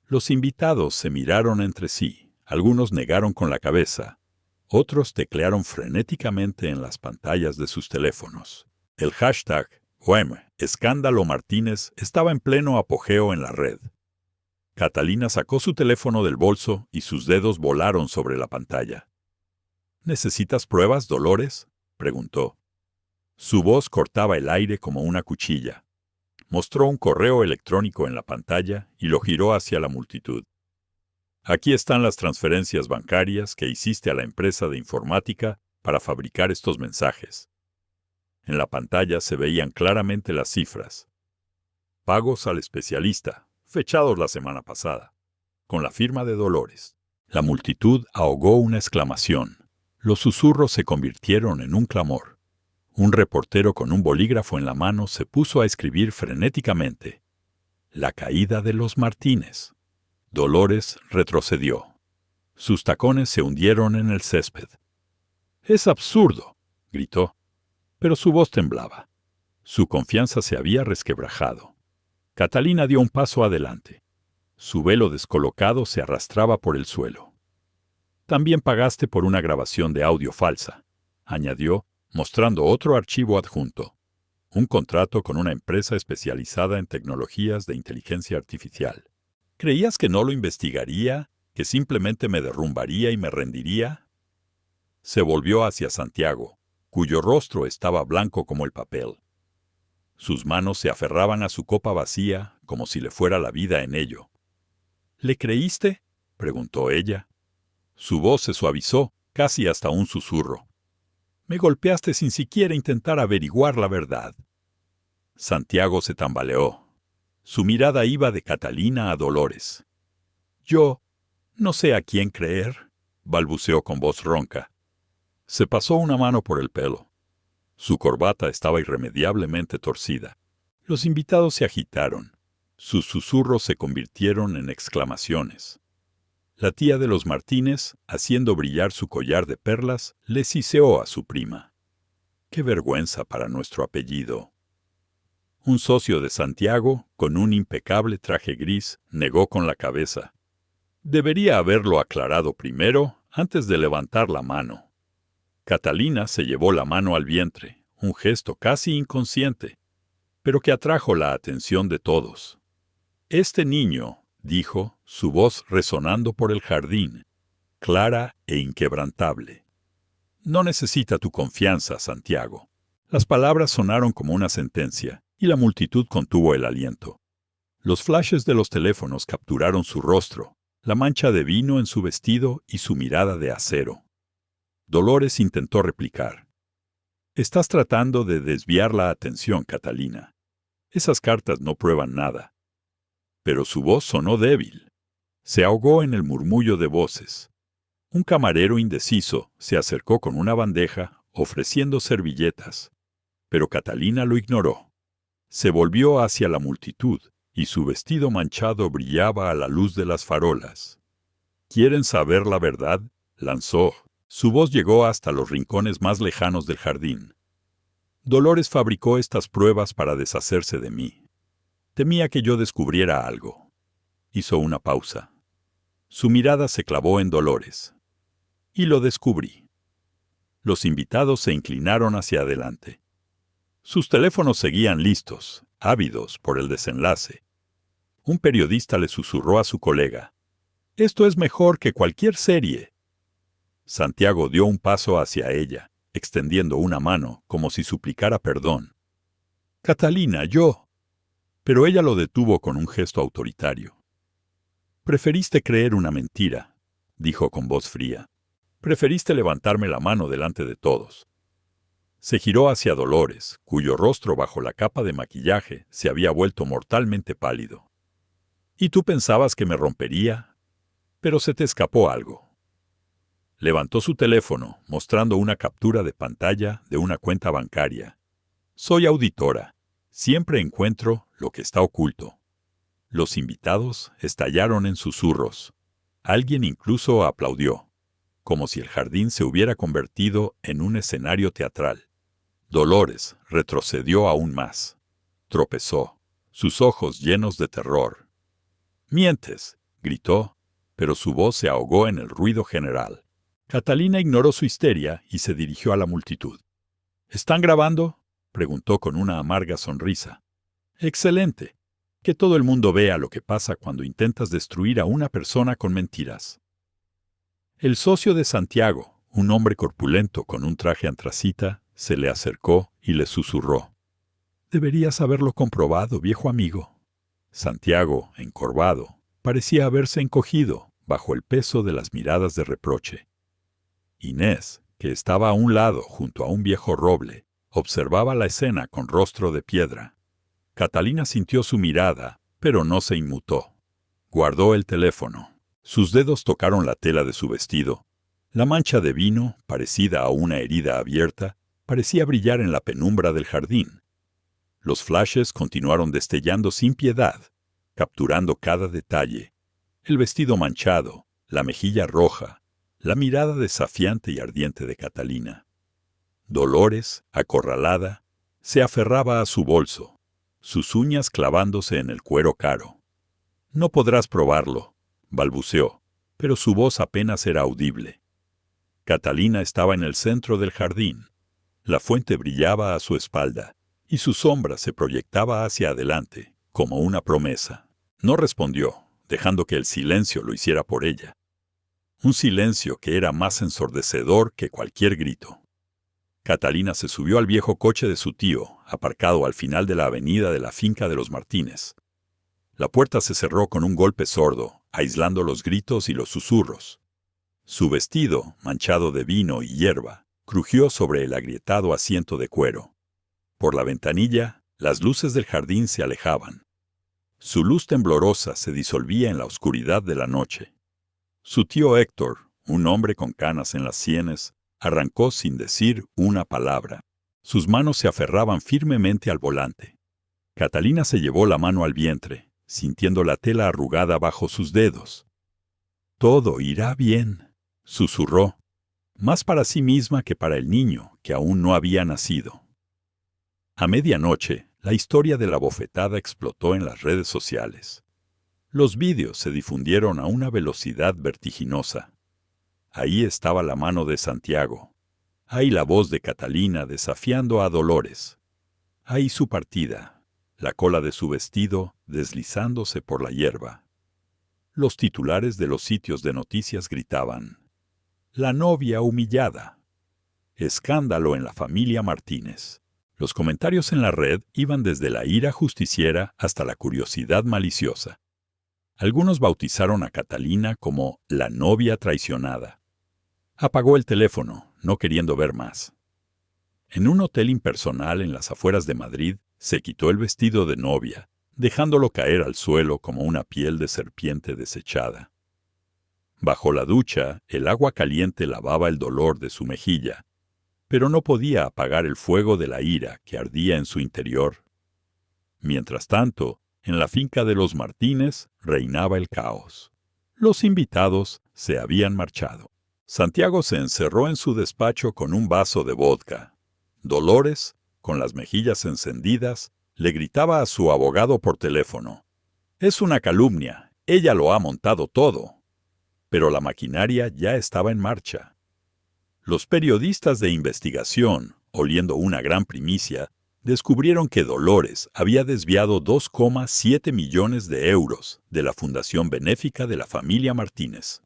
Los invitados se miraron entre sí, algunos negaron con la cabeza. Otros teclearon frenéticamente en las pantallas de sus teléfonos. El hashtag #Escándalo Martínez estaba en pleno apogeo en la red. Catalina sacó su teléfono del bolso y sus dedos volaron sobre la pantalla. «¿Necesitas pruebas, Dolores?», preguntó. Su voz cortaba el aire como una cuchilla. Mostró un correo electrónico en la pantalla y lo giró hacia la multitud. «Aquí están las transferencias bancarias que hiciste a la empresa de informática para fabricar estos mensajes». En la pantalla se veían claramente las cifras. «Pagos al especialista, fechados la semana pasada», con la firma de Dolores. La multitud ahogó una exclamación. Los susurros se convirtieron en un clamor. Un reportero con un bolígrafo en la mano se puso a escribir frenéticamente: «La caída de los Martínez». Dolores retrocedió. Sus tacones se hundieron en el césped. «Es absurdo», gritó, pero su voz temblaba. Su confianza se había resquebrajado. Catalina dio un paso adelante. Su velo descolocado se arrastraba por el suelo. «También pagaste por una grabación de audio falsa», añadió, mostrando otro archivo adjunto. Un contrato con una empresa especializada en tecnologías de inteligencia artificial. «¿Creías que no lo investigaría, que simplemente me derrumbaría y me rendiría?» Se volvió hacia Santiago, cuyo rostro estaba blanco como el papel. Sus manos se aferraban a su copa vacía como si le fuera la vida en ello. «¿Le creíste?», preguntó ella. Su voz se suavizó, casi hasta un susurro. «Me golpeaste sin siquiera intentar averiguar la verdad». Santiago se tambaleó. Su mirada iba de Catalina a Dolores. «Yo no sé a quién creer», balbuceó con voz ronca. Se pasó una mano por el pelo. Su corbata estaba irremediablemente torcida. Los invitados se agitaron. Sus susurros se convirtieron en exclamaciones. La tía de los Martínez, haciendo brillar su collar de perlas, le siseó a su prima. «Qué vergüenza para nuestro apellido». Un socio de Santiago, con un impecable traje gris, negó con la cabeza. «Debería haberlo aclarado primero, antes de levantar la mano». Catalina se llevó la mano al vientre, un gesto casi inconsciente, pero que atrajo la atención de todos. «Este niño», dijo, su voz resonando por el jardín, clara e inquebrantable. «No necesita tu confianza, Santiago». Las palabras sonaron como una sentencia, y la multitud contuvo el aliento. Los flashes de los teléfonos capturaron su rostro, la mancha de vino en su vestido y su mirada de acero. Dolores intentó replicar. Estás tratando de desviar la atención, Catalina. Esas cartas no prueban nada. Pero su voz sonó débil. Se ahogó en el murmullo de voces. Un camarero indeciso se acercó con una bandeja ofreciendo servilletas, pero Catalina lo ignoró. Se volvió hacia la multitud y su vestido manchado brillaba a la luz de las farolas. ¿Quieren saber la verdad?, lanzó. Su voz llegó hasta los rincones más lejanos del jardín. Dolores fabricó estas pruebas para deshacerse de mí. Temía que yo descubriera algo. Hizo una pausa. Su mirada se clavó en Dolores. Y lo descubrí. Los invitados se inclinaron hacia adelante. Sus teléfonos seguían listos, ávidos por el desenlace. Un periodista le susurró a su colega: «Esto es mejor que cualquier serie». Santiago dio un paso hacia ella, extendiendo una mano como si suplicara perdón. «Catalina, yo». Pero ella lo detuvo con un gesto autoritario. «Preferiste creer una mentira», dijo con voz fría. «Preferiste levantarme la mano delante de todos». Se giró hacia Dolores, cuyo rostro bajo la capa de maquillaje se había vuelto mortalmente pálido. «¿Y tú pensabas que me rompería? Pero se te escapó algo». Levantó su teléfono, mostrando una captura de pantalla de una cuenta bancaria. «Soy auditora. Siempre encuentro lo que está oculto». Los invitados estallaron en susurros. Alguien incluso aplaudió, como si el jardín se hubiera convertido en un escenario teatral. Dolores retrocedió aún más. Tropezó, sus ojos llenos de terror. «¡Mientes!», gritó, pero su voz se ahogó en el ruido general. Catalina ignoró su histeria y se dirigió a la multitud. «¿Están grabando?», preguntó con una amarga sonrisa. «Excelente. Que todo el mundo vea lo que pasa cuando intentas destruir a una persona con mentiras». El socio de Santiago, un hombre corpulento con un traje antracita, se le acercó y le susurró: «Deberías haberlo comprobado, viejo amigo». Santiago, encorvado, parecía haberse encogido bajo el peso de las miradas de reproche. Inés, que estaba a un lado junto a un viejo roble, observaba la escena con rostro de piedra. Catalina sintió su mirada, pero no se inmutó. Guardó el teléfono. Sus dedos tocaron la tela de su vestido. La mancha de vino, parecida a una herida abierta, parecía brillar en la penumbra del jardín. Los flashes continuaron destellando sin piedad, capturando cada detalle: el vestido manchado, la mejilla roja, la mirada desafiante y ardiente de Catalina. Dolores, acorralada, se aferraba a su bolso, sus uñas clavándose en el cuero caro. «No podrás probarlo», balbuceó, pero su voz apenas era audible. Catalina estaba en el centro del jardín. La fuente brillaba a su espalda, y su sombra se proyectaba hacia adelante, como una promesa. No respondió, dejando que el silencio lo hiciera por ella. Un silencio que era más ensordecedor que cualquier grito. Catalina se subió al viejo coche de su tío, aparcado al final de la avenida de la finca de los Martínez. La puerta se cerró con un golpe sordo, aislando los gritos y los susurros. Su vestido, manchado de vino y hierba, crujió sobre el agrietado asiento de cuero. Por la ventanilla, las luces del jardín se alejaban. Su luz temblorosa se disolvía en la oscuridad de la noche. Su tío Héctor, un hombre con canas en las sienes, arrancó sin decir una palabra. Sus manos se aferraban firmemente al volante. Catalina se llevó la mano al vientre, sintiendo la tela arrugada bajo sus dedos. «Todo irá bien», susurró, más para sí misma que para el niño que aún no había nacido. A medianoche, la historia de la bofetada explotó en las redes sociales. Los vídeos se difundieron a una velocidad vertiginosa. Ahí estaba la mano de Santiago. Ahí la voz de Catalina desafiando a Dolores. Ahí su partida, la cola de su vestido deslizándose por la hierba. Los titulares de los sitios de noticias gritaban: «La novia humillada». Escándalo en la familia Martínez. Los comentarios en la red iban desde la ira justiciera hasta la curiosidad maliciosa. Algunos bautizaron a Catalina como la novia traicionada. Apagó el teléfono, no queriendo ver más. En un hotel impersonal en las afueras de Madrid, se quitó el vestido de novia, dejándolo caer al suelo como una piel de serpiente desechada. Bajo la ducha, el agua caliente lavaba el dolor de su mejilla, pero no podía apagar el fuego de la ira que ardía en su interior. Mientras tanto, en la finca de los Martínez reinaba el caos. Los invitados se habían marchado. Santiago se encerró en su despacho con un vaso de vodka. Dolores, con las mejillas encendidas, le gritaba a su abogado por teléfono. «Es una calumnia, ella lo ha montado todo». Pero la maquinaria ya estaba en marcha. Los periodistas de investigación, oliendo una gran primicia, descubrieron que Dolores había desviado 2,7 millones de euros de la fundación benéfica de la familia Martínez.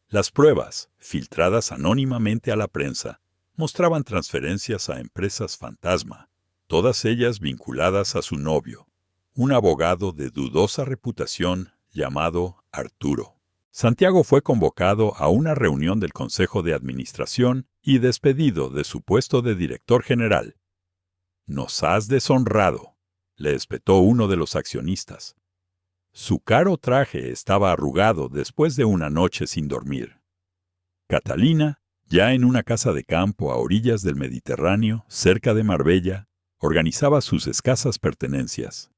Las pruebas, filtradas anónimamente a la prensa, mostraban transferencias a empresas fantasma, todas ellas vinculadas a su novio, un abogado de dudosa reputación llamado Arturo. Santiago fue convocado a una reunión del Consejo de Administración y despedido de su puesto de director general. «Nos has deshonrado», le espetó uno de los accionistas. Su caro traje estaba arrugado después de una noche sin dormir. Catalina, ya en una casa de campo a orillas del Mediterráneo, cerca de Marbella, organizaba sus escasas pertenencias.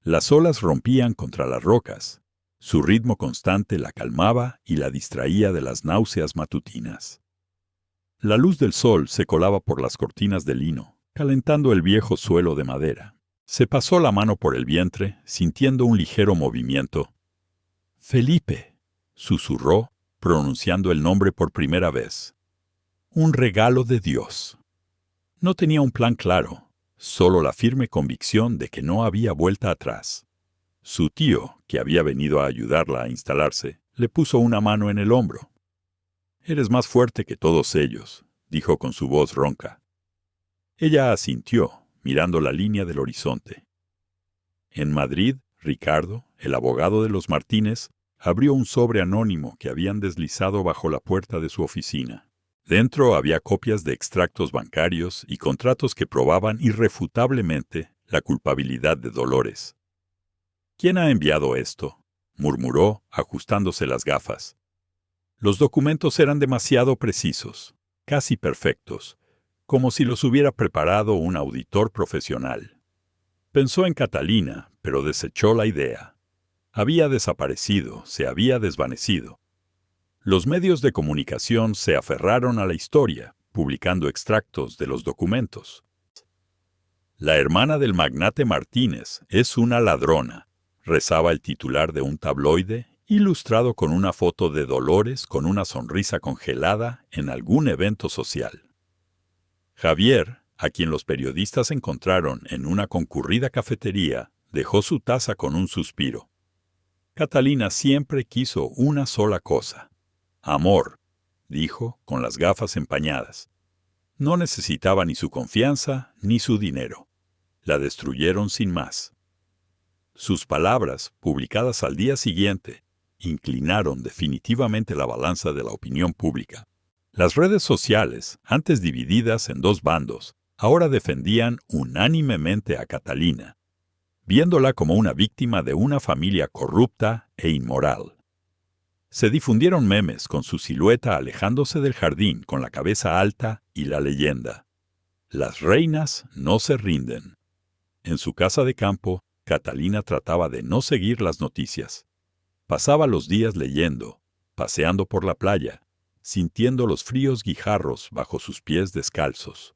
Las olas rompían contra las rocas. Su ritmo constante la calmaba y la distraía de las náuseas matutinas. La luz del sol se colaba por las cortinas de lino, calentando el viejo suelo de madera. Se pasó la mano por el vientre, sintiendo un ligero movimiento. «Felipe», susurró, pronunciando el nombre por primera vez. «Un regalo de Dios». No tenía un plan claro, solo la firme convicción de que no había vuelta atrás. Su tío, que había venido a ayudarla a instalarse, le puso una mano en el hombro. «Eres más fuerte que todos ellos», dijo con su voz ronca. Ella asintió, mirando la línea del horizonte. En Madrid, Ricardo, el abogado de los Martínez, abrió un sobre anónimo que habían deslizado bajo la puerta de su oficina. Dentro había copias de extractos bancarios y contratos que probaban irrefutablemente la culpabilidad de Dolores. «¿Quién ha enviado esto?», murmuró, ajustándose las gafas. Los documentos eran demasiado precisos, casi perfectos, como si los hubiera preparado un auditor profesional. Pensó en Catalina, pero desechó la idea. Había desaparecido, se había desvanecido. Los medios de comunicación se aferraron a la historia, publicando extractos de los documentos. «La hermana del magnate Martínez es una ladrona», rezaba el titular de un tabloide, ilustrado con una foto de Dolores con una sonrisa congelada en algún evento social. Javier, a quien los periodistas encontraron en una concurrida cafetería, dejó su taza con un suspiro. Catalina siempre quiso una sola cosa. «Amor», dijo, con las gafas empañadas. No necesitaba ni su confianza ni su dinero. La destruyeron sin más. Sus palabras, publicadas al día siguiente, inclinaron definitivamente la balanza de la opinión pública. Las redes sociales, antes divididas en dos bandos, ahora defendían unánimemente a Catalina, viéndola como una víctima de una familia corrupta e inmoral. Se difundieron memes con su silueta alejándose del jardín con la cabeza alta y la leyenda: «Las reinas no se rinden». En su casa de campo, Catalina trataba de no seguir las noticias. Pasaba los días leyendo, paseando por la playa, sintiendo los fríos guijarros bajo sus pies descalzos.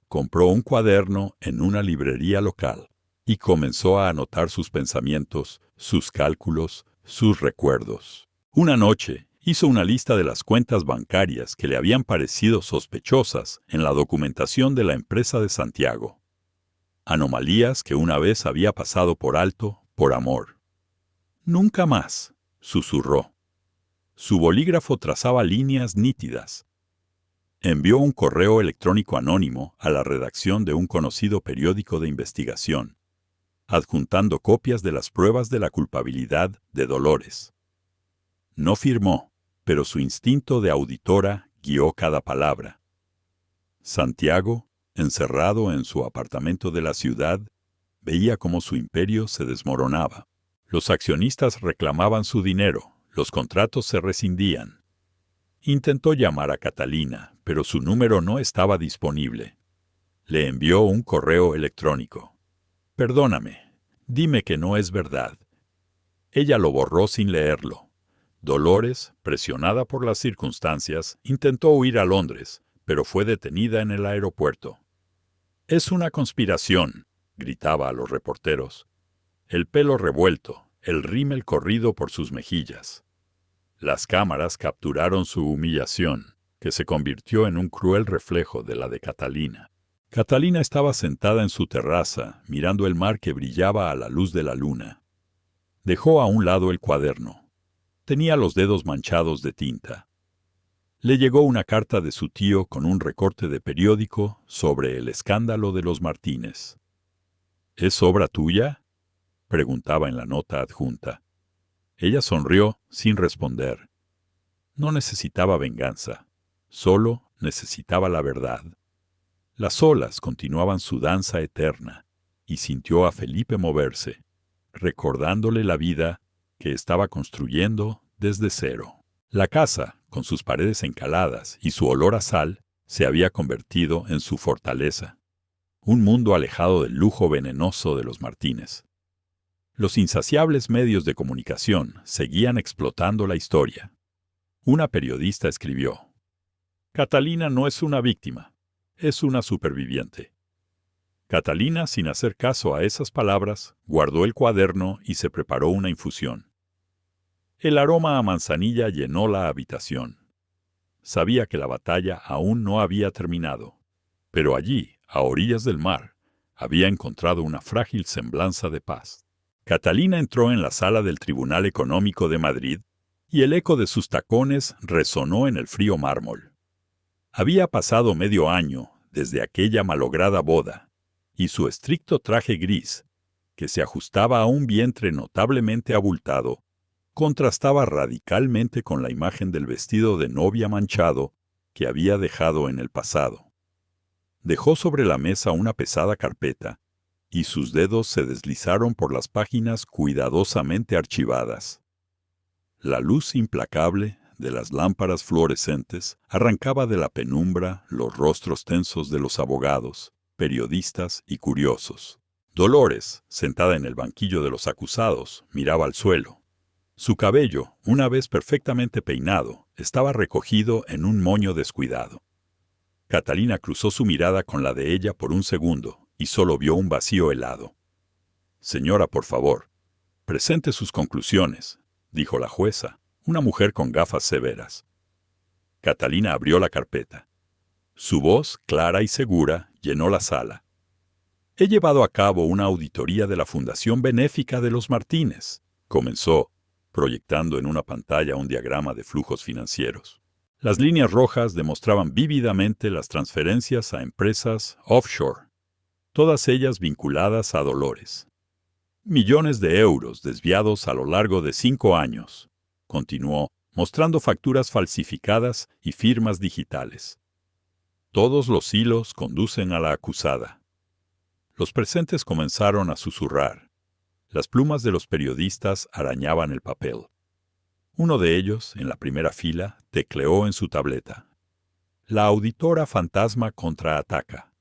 Compró un cuaderno en una librería local y comenzó a anotar sus pensamientos, sus cálculos, sus recuerdos. Una noche hizo una lista de las cuentas bancarias que le habían parecido sospechosas en la documentación de la empresa de Santiago. Anomalías que una vez había pasado por alto por amor. «Nunca más», susurró. Su bolígrafo trazaba líneas nítidas. Envió un correo electrónico anónimo a la redacción de un conocido periódico de investigación, adjuntando copias de las pruebas de la culpabilidad de Dolores. No firmó, pero su instinto de auditora guió cada palabra. Santiago, encerrado en su apartamento de la ciudad, veía cómo su imperio se desmoronaba. Los accionistas reclamaban su dinero, los contratos se rescindían. Intentó llamar a Catalina, pero su número no estaba disponible. Le envió un correo electrónico. «Perdóname, dime que no es verdad». Ella lo borró sin leerlo. Dolores, presionada por las circunstancias, intentó huir a Londres, pero fue detenida en el aeropuerto. «Es una conspiración», gritaba a los reporteros. El pelo revuelto, el rímel corrido por sus mejillas. Las cámaras capturaron su humillación, que se convirtió en un cruel reflejo de la de Catalina. Catalina estaba sentada en su terraza, mirando el mar que brillaba a la luz de la luna. Dejó a un lado el cuaderno. Tenía los dedos manchados de tinta. Le llegó una carta de su tío con un recorte de periódico sobre el escándalo de los Martínez. «¿Es obra tuya?», preguntaba en la nota adjunta. Ella sonrió sin responder. No necesitaba venganza, solo necesitaba la verdad. Las olas continuaban su danza eterna, y sintió a Felipe moverse, recordándole la vida que estaba construyendo desde cero. La casa, con sus paredes encaladas y su olor a sal, se había convertido en su fortaleza. Un mundo alejado del lujo venenoso de los Martínez. Los insaciables medios de comunicación seguían explotando la historia. Una periodista escribió: «Catalina no es una víctima, es una superviviente». Catalina, sin hacer caso a esas palabras, guardó el cuaderno y se preparó una infusión. El aroma a manzanilla llenó la habitación. Sabía que la batalla aún no había terminado, pero allí, a orillas del mar, había encontrado una frágil semblanza de paz. Catalina entró en la sala del Tribunal Económico de Madrid y el eco de sus tacones resonó en el frío mármol. Había pasado medio año desde aquella malograda boda, y su estricto traje gris, que se ajustaba a un vientre notablemente abultado, contrastaba radicalmente con la imagen del vestido de novia manchado que había dejado en el pasado. Dejó sobre la mesa una pesada carpeta, y sus dedos se deslizaron por las páginas cuidadosamente archivadas. La luz implacable de las lámparas fluorescentes arrancaba de la penumbra los rostros tensos de los abogados, periodistas y curiosos. Dolores, sentada en el banquillo de los acusados, miraba al suelo. Su cabello, una vez perfectamente peinado, estaba recogido en un moño descuidado. Catalina cruzó su mirada con la de ella por un segundo y solo vio un vacío helado. «Señora, por favor, presente sus conclusiones», dijo la jueza, una mujer con gafas severas. Catalina abrió la carpeta. Su voz, clara y segura, llenó la sala. «He llevado a cabo una auditoría de la Fundación Benéfica de los Martínez», comenzó, proyectando en una pantalla un diagrama de flujos financieros. Las líneas rojas demostraban vívidamente las transferencias a empresas offshore, todas ellas vinculadas a Dolores. «Millones de euros desviados a lo largo de 5 años», continuó, mostrando facturas falsificadas y firmas digitales. «Todos los hilos conducen a la acusada». Los presentes comenzaron a susurrar. Las plumas de los periodistas arañaban el papel. Uno de ellos, en la primera fila, tecleó en su tableta: «La auditora fantasma contraataca».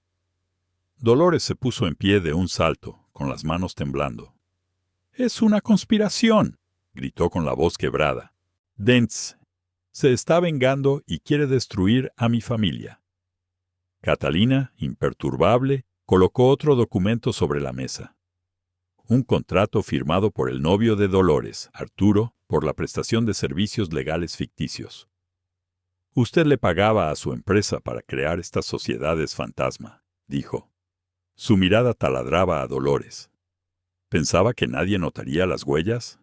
Dolores se puso en pie de un salto, con las manos temblando. «¡Es una conspiración!», gritó con la voz quebrada. «Dentz se está vengando y quiere destruir a mi familia». Catalina, imperturbable, colocó otro documento sobre la mesa. Un contrato firmado por el novio de Dolores, Arturo, por la prestación de servicios legales ficticios. «Usted le pagaba a su empresa para crear estas sociedades fantasma», dijo. Su mirada taladraba a Dolores. ¿Pensaba que nadie notaría las huellas?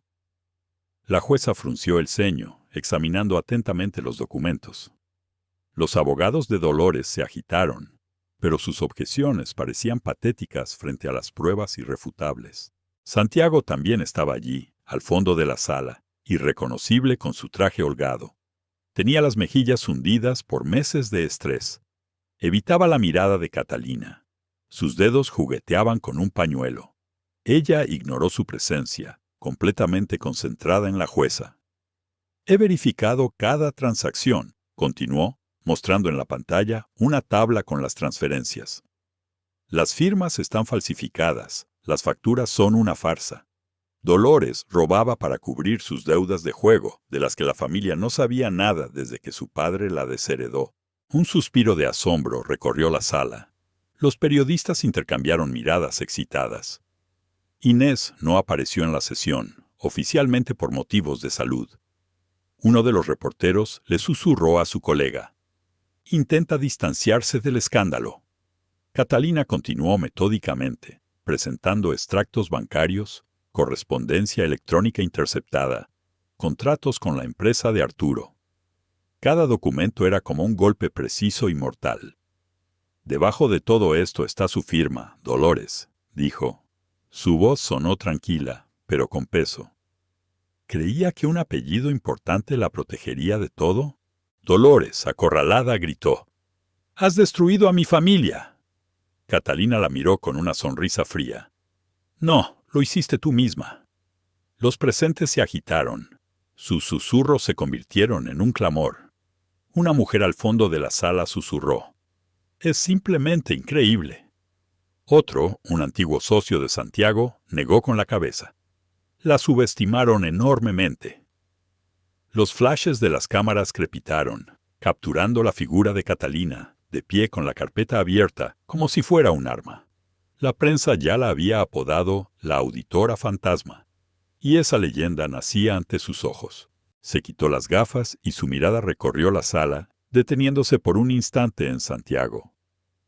La jueza frunció el ceño, examinando atentamente los documentos. Los abogados de Dolores se agitaron, pero sus objeciones parecían patéticas frente a las pruebas irrefutables. Santiago también estaba allí, al fondo de la sala, irreconocible con su traje holgado. Tenía las mejillas hundidas por meses de estrés. Evitaba la mirada de Catalina. Sus dedos jugueteaban con un pañuelo. Ella ignoró su presencia, completamente concentrada en la jueza. He verificado cada transacción, continuó, mostrando en la pantalla una tabla con las transferencias. Las firmas están falsificadas, las facturas son una farsa. Dolores robaba para cubrir sus deudas de juego, de las que la familia no sabía nada desde que su padre la desheredó. Un suspiro de asombro recorrió la sala. Los periodistas intercambiaron miradas excitadas. Inés no apareció en la sesión, oficialmente por motivos de salud. Uno de los reporteros le susurró a su colega: «Intenta distanciarse del escándalo». Catalina continuó metódicamente, presentando extractos bancarios, correspondencia electrónica interceptada, contratos con la empresa de Arturo. Cada documento era como un golpe preciso y mortal. «Debajo de todo esto está su firma, Dolores», dijo. Su voz sonó tranquila, pero con peso. ¿Creía que un apellido importante la protegería de todo? Dolores, acorralada, gritó: «¡Has destruido a mi familia!». Catalina la miró con una sonrisa fría. «No, lo hiciste tú misma». Los presentes se agitaron. Sus susurros se convirtieron en un clamor. Una mujer al fondo de la sala susurró: «Es simplemente increíble». Otro, un antiguo socio de Santiago, negó con la cabeza. La subestimaron enormemente. Los flashes de las cámaras crepitaron, capturando la figura de Catalina, de pie con la carpeta abierta, como si fuera un arma. La prensa ya la había apodado la auditora fantasma, y esa leyenda nacía ante sus ojos. Se quitó las gafas y su mirada recorrió la sala, deteniéndose por un instante en Santiago.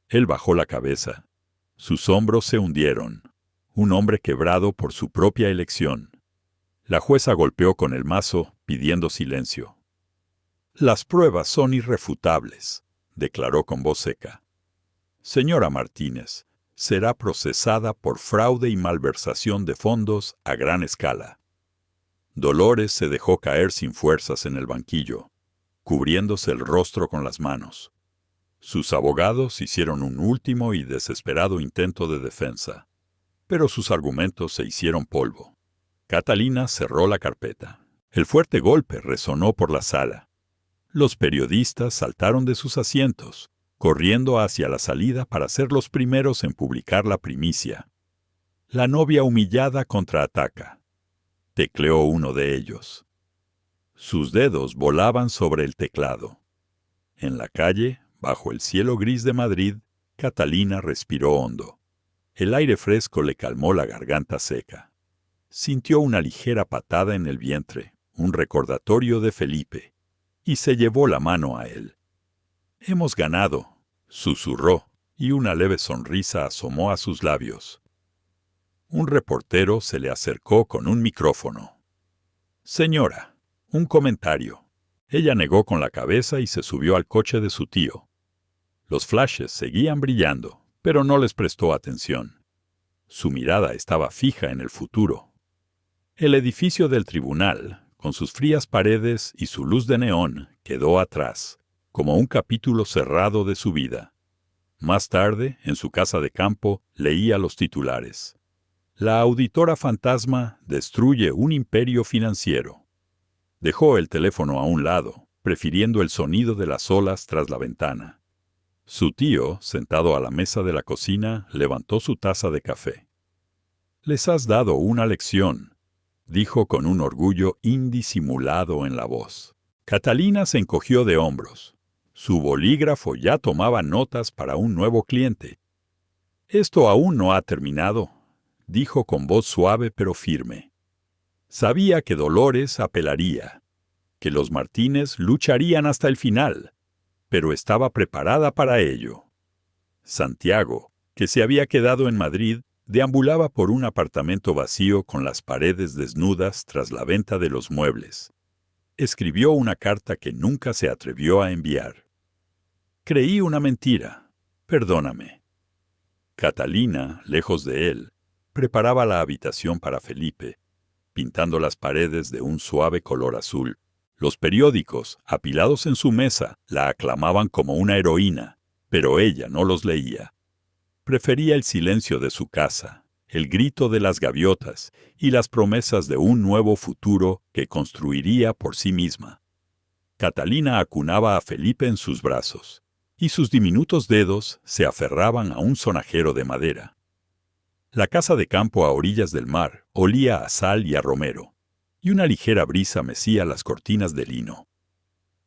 Él bajó la cabeza. Sus hombros se hundieron. Un hombre quebrado por su propia elección. La jueza golpeó con el mazo, pidiendo silencio. «Las pruebas son irrefutables», declaró con voz seca. «Señora Martínez, será procesada por fraude y malversación de fondos a gran escala». Dolores se dejó caer sin fuerzas en el banquillo, cubriéndose el rostro con las manos. Sus abogados hicieron un último y desesperado intento de defensa, pero sus argumentos se hicieron polvo. Catalina cerró la carpeta. El fuerte golpe resonó por la sala. Los periodistas saltaron de sus asientos, corriendo hacia la salida para ser los primeros en publicar la primicia. «La novia humillada contraataca», tecleó uno de ellos. Sus dedos volaban sobre el teclado. En la calle, bajo el cielo gris de Madrid, Catalina respiró hondo. El aire fresco le calmó la garganta seca. Sintió una ligera patada en el vientre, un recordatorio de Felipe, y se llevó la mano a él. «Hemos ganado», susurró, y una leve sonrisa asomó a sus labios. Un reportero se le acercó con un micrófono. «Señora, un comentario». Ella negó con la cabeza y se subió al coche de su tío. Los flashes seguían brillando, pero no les prestó atención. Su mirada estaba fija en el futuro. El edificio del tribunal, con sus frías paredes y su luz de neón, quedó atrás, como un capítulo cerrado de su vida. Más tarde, en su casa de campo, leía los titulares. «La auditora fantasma destruye un imperio financiero». Dejó el teléfono a un lado, prefiriendo el sonido de las olas tras la ventana. Su tío, sentado a la mesa de la cocina, levantó su taza de café. «Les has dado una lección», dijo con un orgullo indisimulado en la voz. Catalina se encogió de hombros. Su bolígrafo ya tomaba notas para un nuevo cliente. «Esto aún no ha terminado», dijo con voz suave pero firme. Sabía que Dolores apelaría, que los Martínez lucharían hasta el final, pero estaba preparada para ello. Santiago, que se había quedado en Madrid, deambulaba por un apartamento vacío con las paredes desnudas tras la venta de los muebles. Escribió una carta que nunca se atrevió a enviar. «Creí una mentira. Perdóname». Catalina, lejos de él, preparaba la habitación para Felipe, pintando las paredes de un suave color azul. Los periódicos, apilados en su mesa, la aclamaban como una heroína, pero ella no los leía. Prefería el silencio de su casa, el grito de las gaviotas y las promesas de un nuevo futuro que construiría por sí misma. Catalina acunaba a Felipe en sus brazos, y sus diminutos dedos se aferraban a un sonajero de madera. La casa de campo a orillas del mar olía a sal y a romero, y una ligera brisa mecía las cortinas de lino.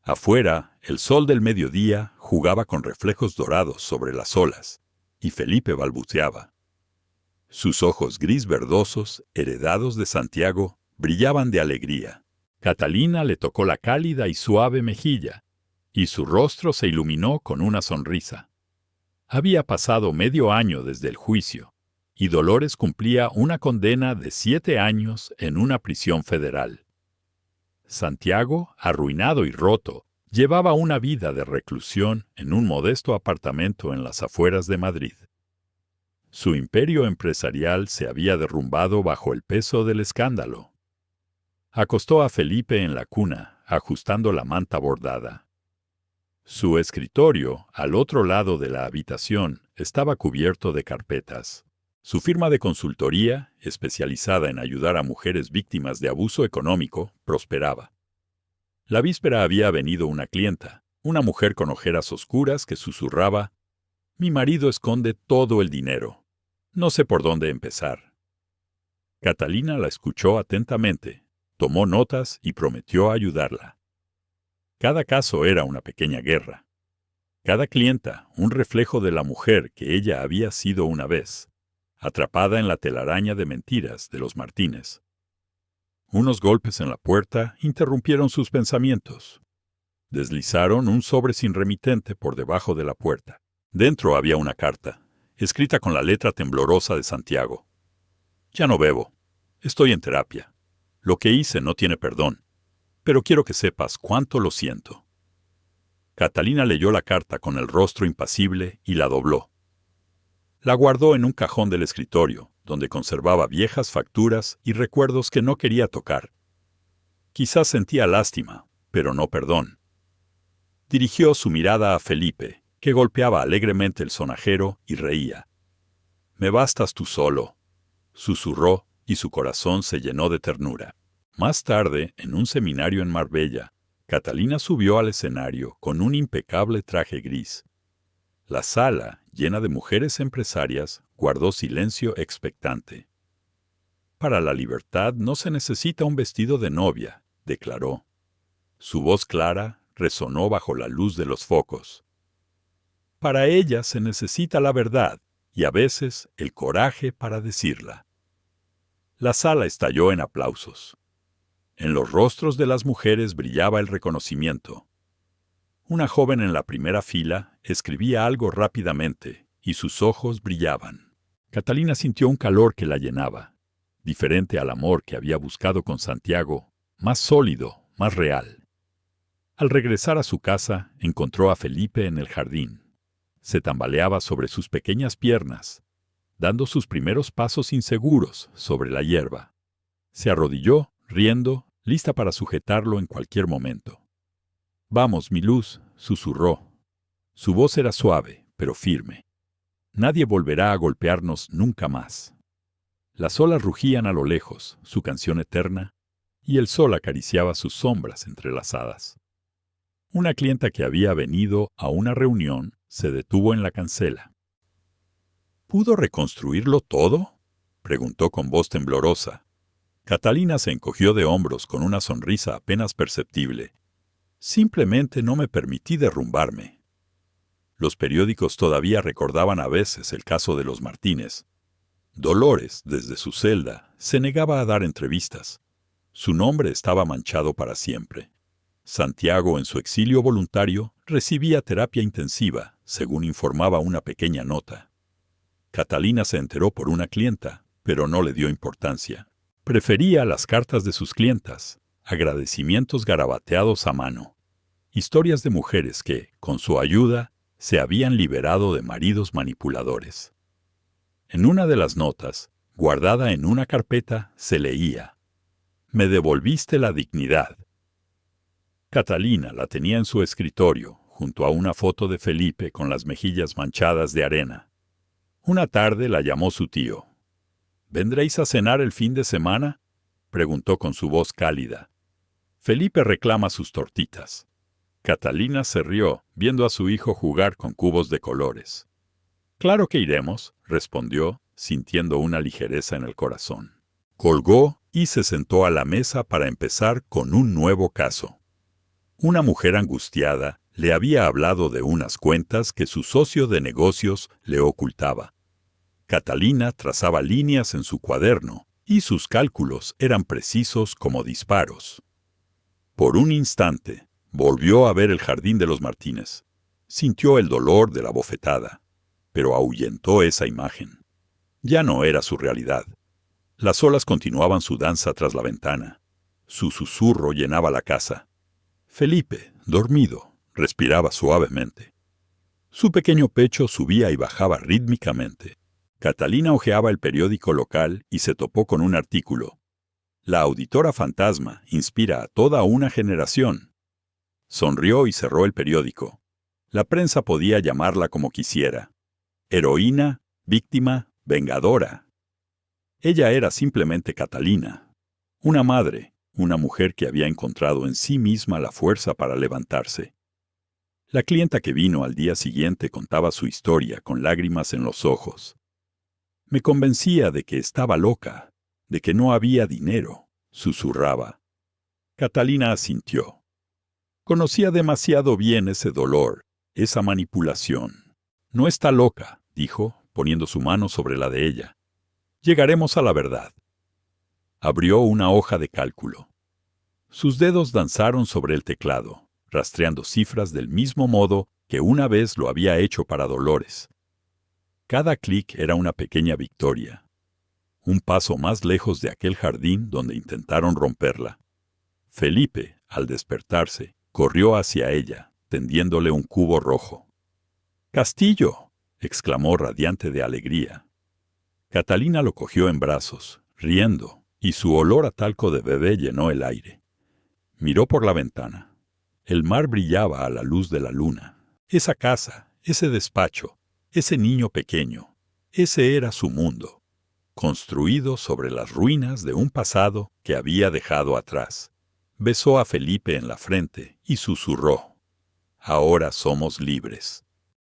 Afuera, el sol del mediodía jugaba con reflejos dorados sobre las olas, y Felipe balbuceaba. Sus ojos gris verdosos, heredados de Santiago, brillaban de alegría. Catalina le tocó la cálida y suave mejilla, y su rostro se iluminó con una sonrisa. Había pasado medio año desde el juicio, y Dolores cumplía una condena de 7 años en una prisión federal. Santiago, arruinado y roto, llevaba una vida de reclusión en un modesto apartamento en las afueras de Madrid. Su imperio empresarial se había derrumbado bajo el peso del escándalo. Acostó a Felipe en la cuna, ajustando la manta bordada. Su escritorio, al otro lado de la habitación, estaba cubierto de carpetas. Su firma de consultoría, especializada en ayudar a mujeres víctimas de abuso económico, prosperaba. La víspera había venido una clienta, una mujer con ojeras oscuras que susurraba: «Mi marido esconde todo el dinero. No sé por dónde empezar». Catalina la escuchó atentamente, tomó notas y prometió ayudarla. Cada caso era una pequeña guerra. Cada clienta, un reflejo de la mujer que ella había sido una vez, atrapada en la telaraña de mentiras de los Martínez. Unos golpes en la puerta interrumpieron sus pensamientos. Deslizaron un sobre sin remitente por debajo de la puerta. Dentro había una carta, escrita con la letra temblorosa de Santiago. «Ya no bebo. Estoy en terapia. Lo que hice no tiene perdón, pero quiero que sepas cuánto lo siento». Catalina leyó la carta con el rostro impasible y la dobló. La guardó en un cajón del escritorio, donde conservaba viejas facturas y recuerdos que no quería tocar. Quizás sentía lástima, pero no perdón. Dirigió su mirada a Felipe, que golpeaba alegremente el sonajero y reía. «Me bastas tú solo», susurró, y su corazón se llenó de ternura. Más tarde, en un seminario en Marbella, Catalina subió al escenario con un impecable traje gris. La sala, llena de mujeres empresarias, guardó silencio expectante. «Para la libertad no se necesita un vestido de novia», declaró. Su voz clara resonó bajo la luz de los focos. «Para ella se necesita la verdad y a veces el coraje para decirla». La sala estalló en aplausos. En los rostros de las mujeres brillaba el reconocimiento. Una joven en la primera fila escribía algo rápidamente y sus ojos brillaban. Catalina sintió un calor que la llenaba, diferente al amor que había buscado con Santiago, más sólido, más real. Al regresar a su casa, encontró a Felipe en el jardín. Se tambaleaba sobre sus pequeñas piernas, dando sus primeros pasos inseguros sobre la hierba. Se arrodilló, riendo, lista para sujetarlo en cualquier momento. «Vamos, mi luz», susurró. Su voz era suave, pero firme. «Nadie volverá a golpearnos nunca más». Las olas rugían a lo lejos, su canción eterna, y el sol acariciaba sus sombras entrelazadas. Una clienta que había venido a una reunión se detuvo en la cancela. «¿Pudo reconstruirlo todo?», preguntó con voz temblorosa. Catalina se encogió de hombros con una sonrisa apenas perceptible. «Simplemente no me permití derrumbarme». Los periódicos todavía recordaban a veces el caso de los Martínez. Dolores, desde su celda, se negaba a dar entrevistas. Su nombre estaba manchado para siempre. Santiago, en su exilio voluntario, recibía terapia intensiva, según informaba una pequeña nota. Catalina se enteró por una clienta, pero no le dio importancia. Prefería las cartas de sus clientas, agradecimientos garabateados a mano, historias de mujeres que, con su ayuda, se habían liberado de maridos manipuladores. En una de las notas, guardada en una carpeta, se leía: «Me devolviste la dignidad». Catalina la tenía en su escritorio, junto a una foto de Felipe con las mejillas manchadas de arena. Una tarde la llamó su tío. «¿Vendréis a cenar el fin de semana?», preguntó con su voz cálida. «Felipe reclama sus tortitas». Catalina se rió, viendo a su hijo jugar con cubos de colores. «Claro que iremos», respondió, sintiendo una ligereza en el corazón. Colgó y se sentó a la mesa para empezar con un nuevo caso. Una mujer angustiada le había hablado de unas cuentas que su socio de negocios le ocultaba. Catalina trazaba líneas en su cuaderno y sus cálculos eran precisos como disparos. Por un instante, volvió a ver el jardín de los Martínez. Sintió el dolor de la bofetada, pero ahuyentó esa imagen. Ya no era su realidad. Las olas continuaban su danza tras la ventana. Su susurro llenaba la casa. Felipe, dormido, respiraba suavemente. Su pequeño pecho subía y bajaba rítmicamente. Catalina hojeaba el periódico local y se topó con un artículo. «La auditora fantasma inspira a toda una generación». Sonrió y cerró el periódico. La prensa podía llamarla como quisiera. Heroína, víctima, vengadora. Ella era simplemente Catalina. Una madre, una mujer que había encontrado en sí misma la fuerza para levantarse. La clienta que vino al día siguiente contaba su historia con lágrimas en los ojos. «Me convencía de que estaba loca, de que no había dinero», susurraba. Catalina asintió. Conocía demasiado bien ese dolor, esa manipulación. «No está loca», dijo, poniendo su mano sobre la de ella. «Llegaremos a la verdad». Abrió una hoja de cálculo. Sus dedos danzaron sobre el teclado, rastreando cifras del mismo modo que una vez lo había hecho para Dolores. Cada clic era una pequeña victoria. Un paso más lejos de aquel jardín donde intentaron romperla. Felipe, al despertarse, corrió hacia ella, tendiéndole un cubo rojo. «¡Castillo!», exclamó radiante de alegría. Catalina lo cogió en brazos, riendo, y su olor a talco de bebé llenó el aire. Miró por la ventana. El mar brillaba a la luz de la luna. Esa casa, ese despacho, ese niño pequeño, ese era su mundo, construido sobre las ruinas de un pasado que había dejado atrás. Besó a Felipe en la frente y susurró: «Ahora somos libres».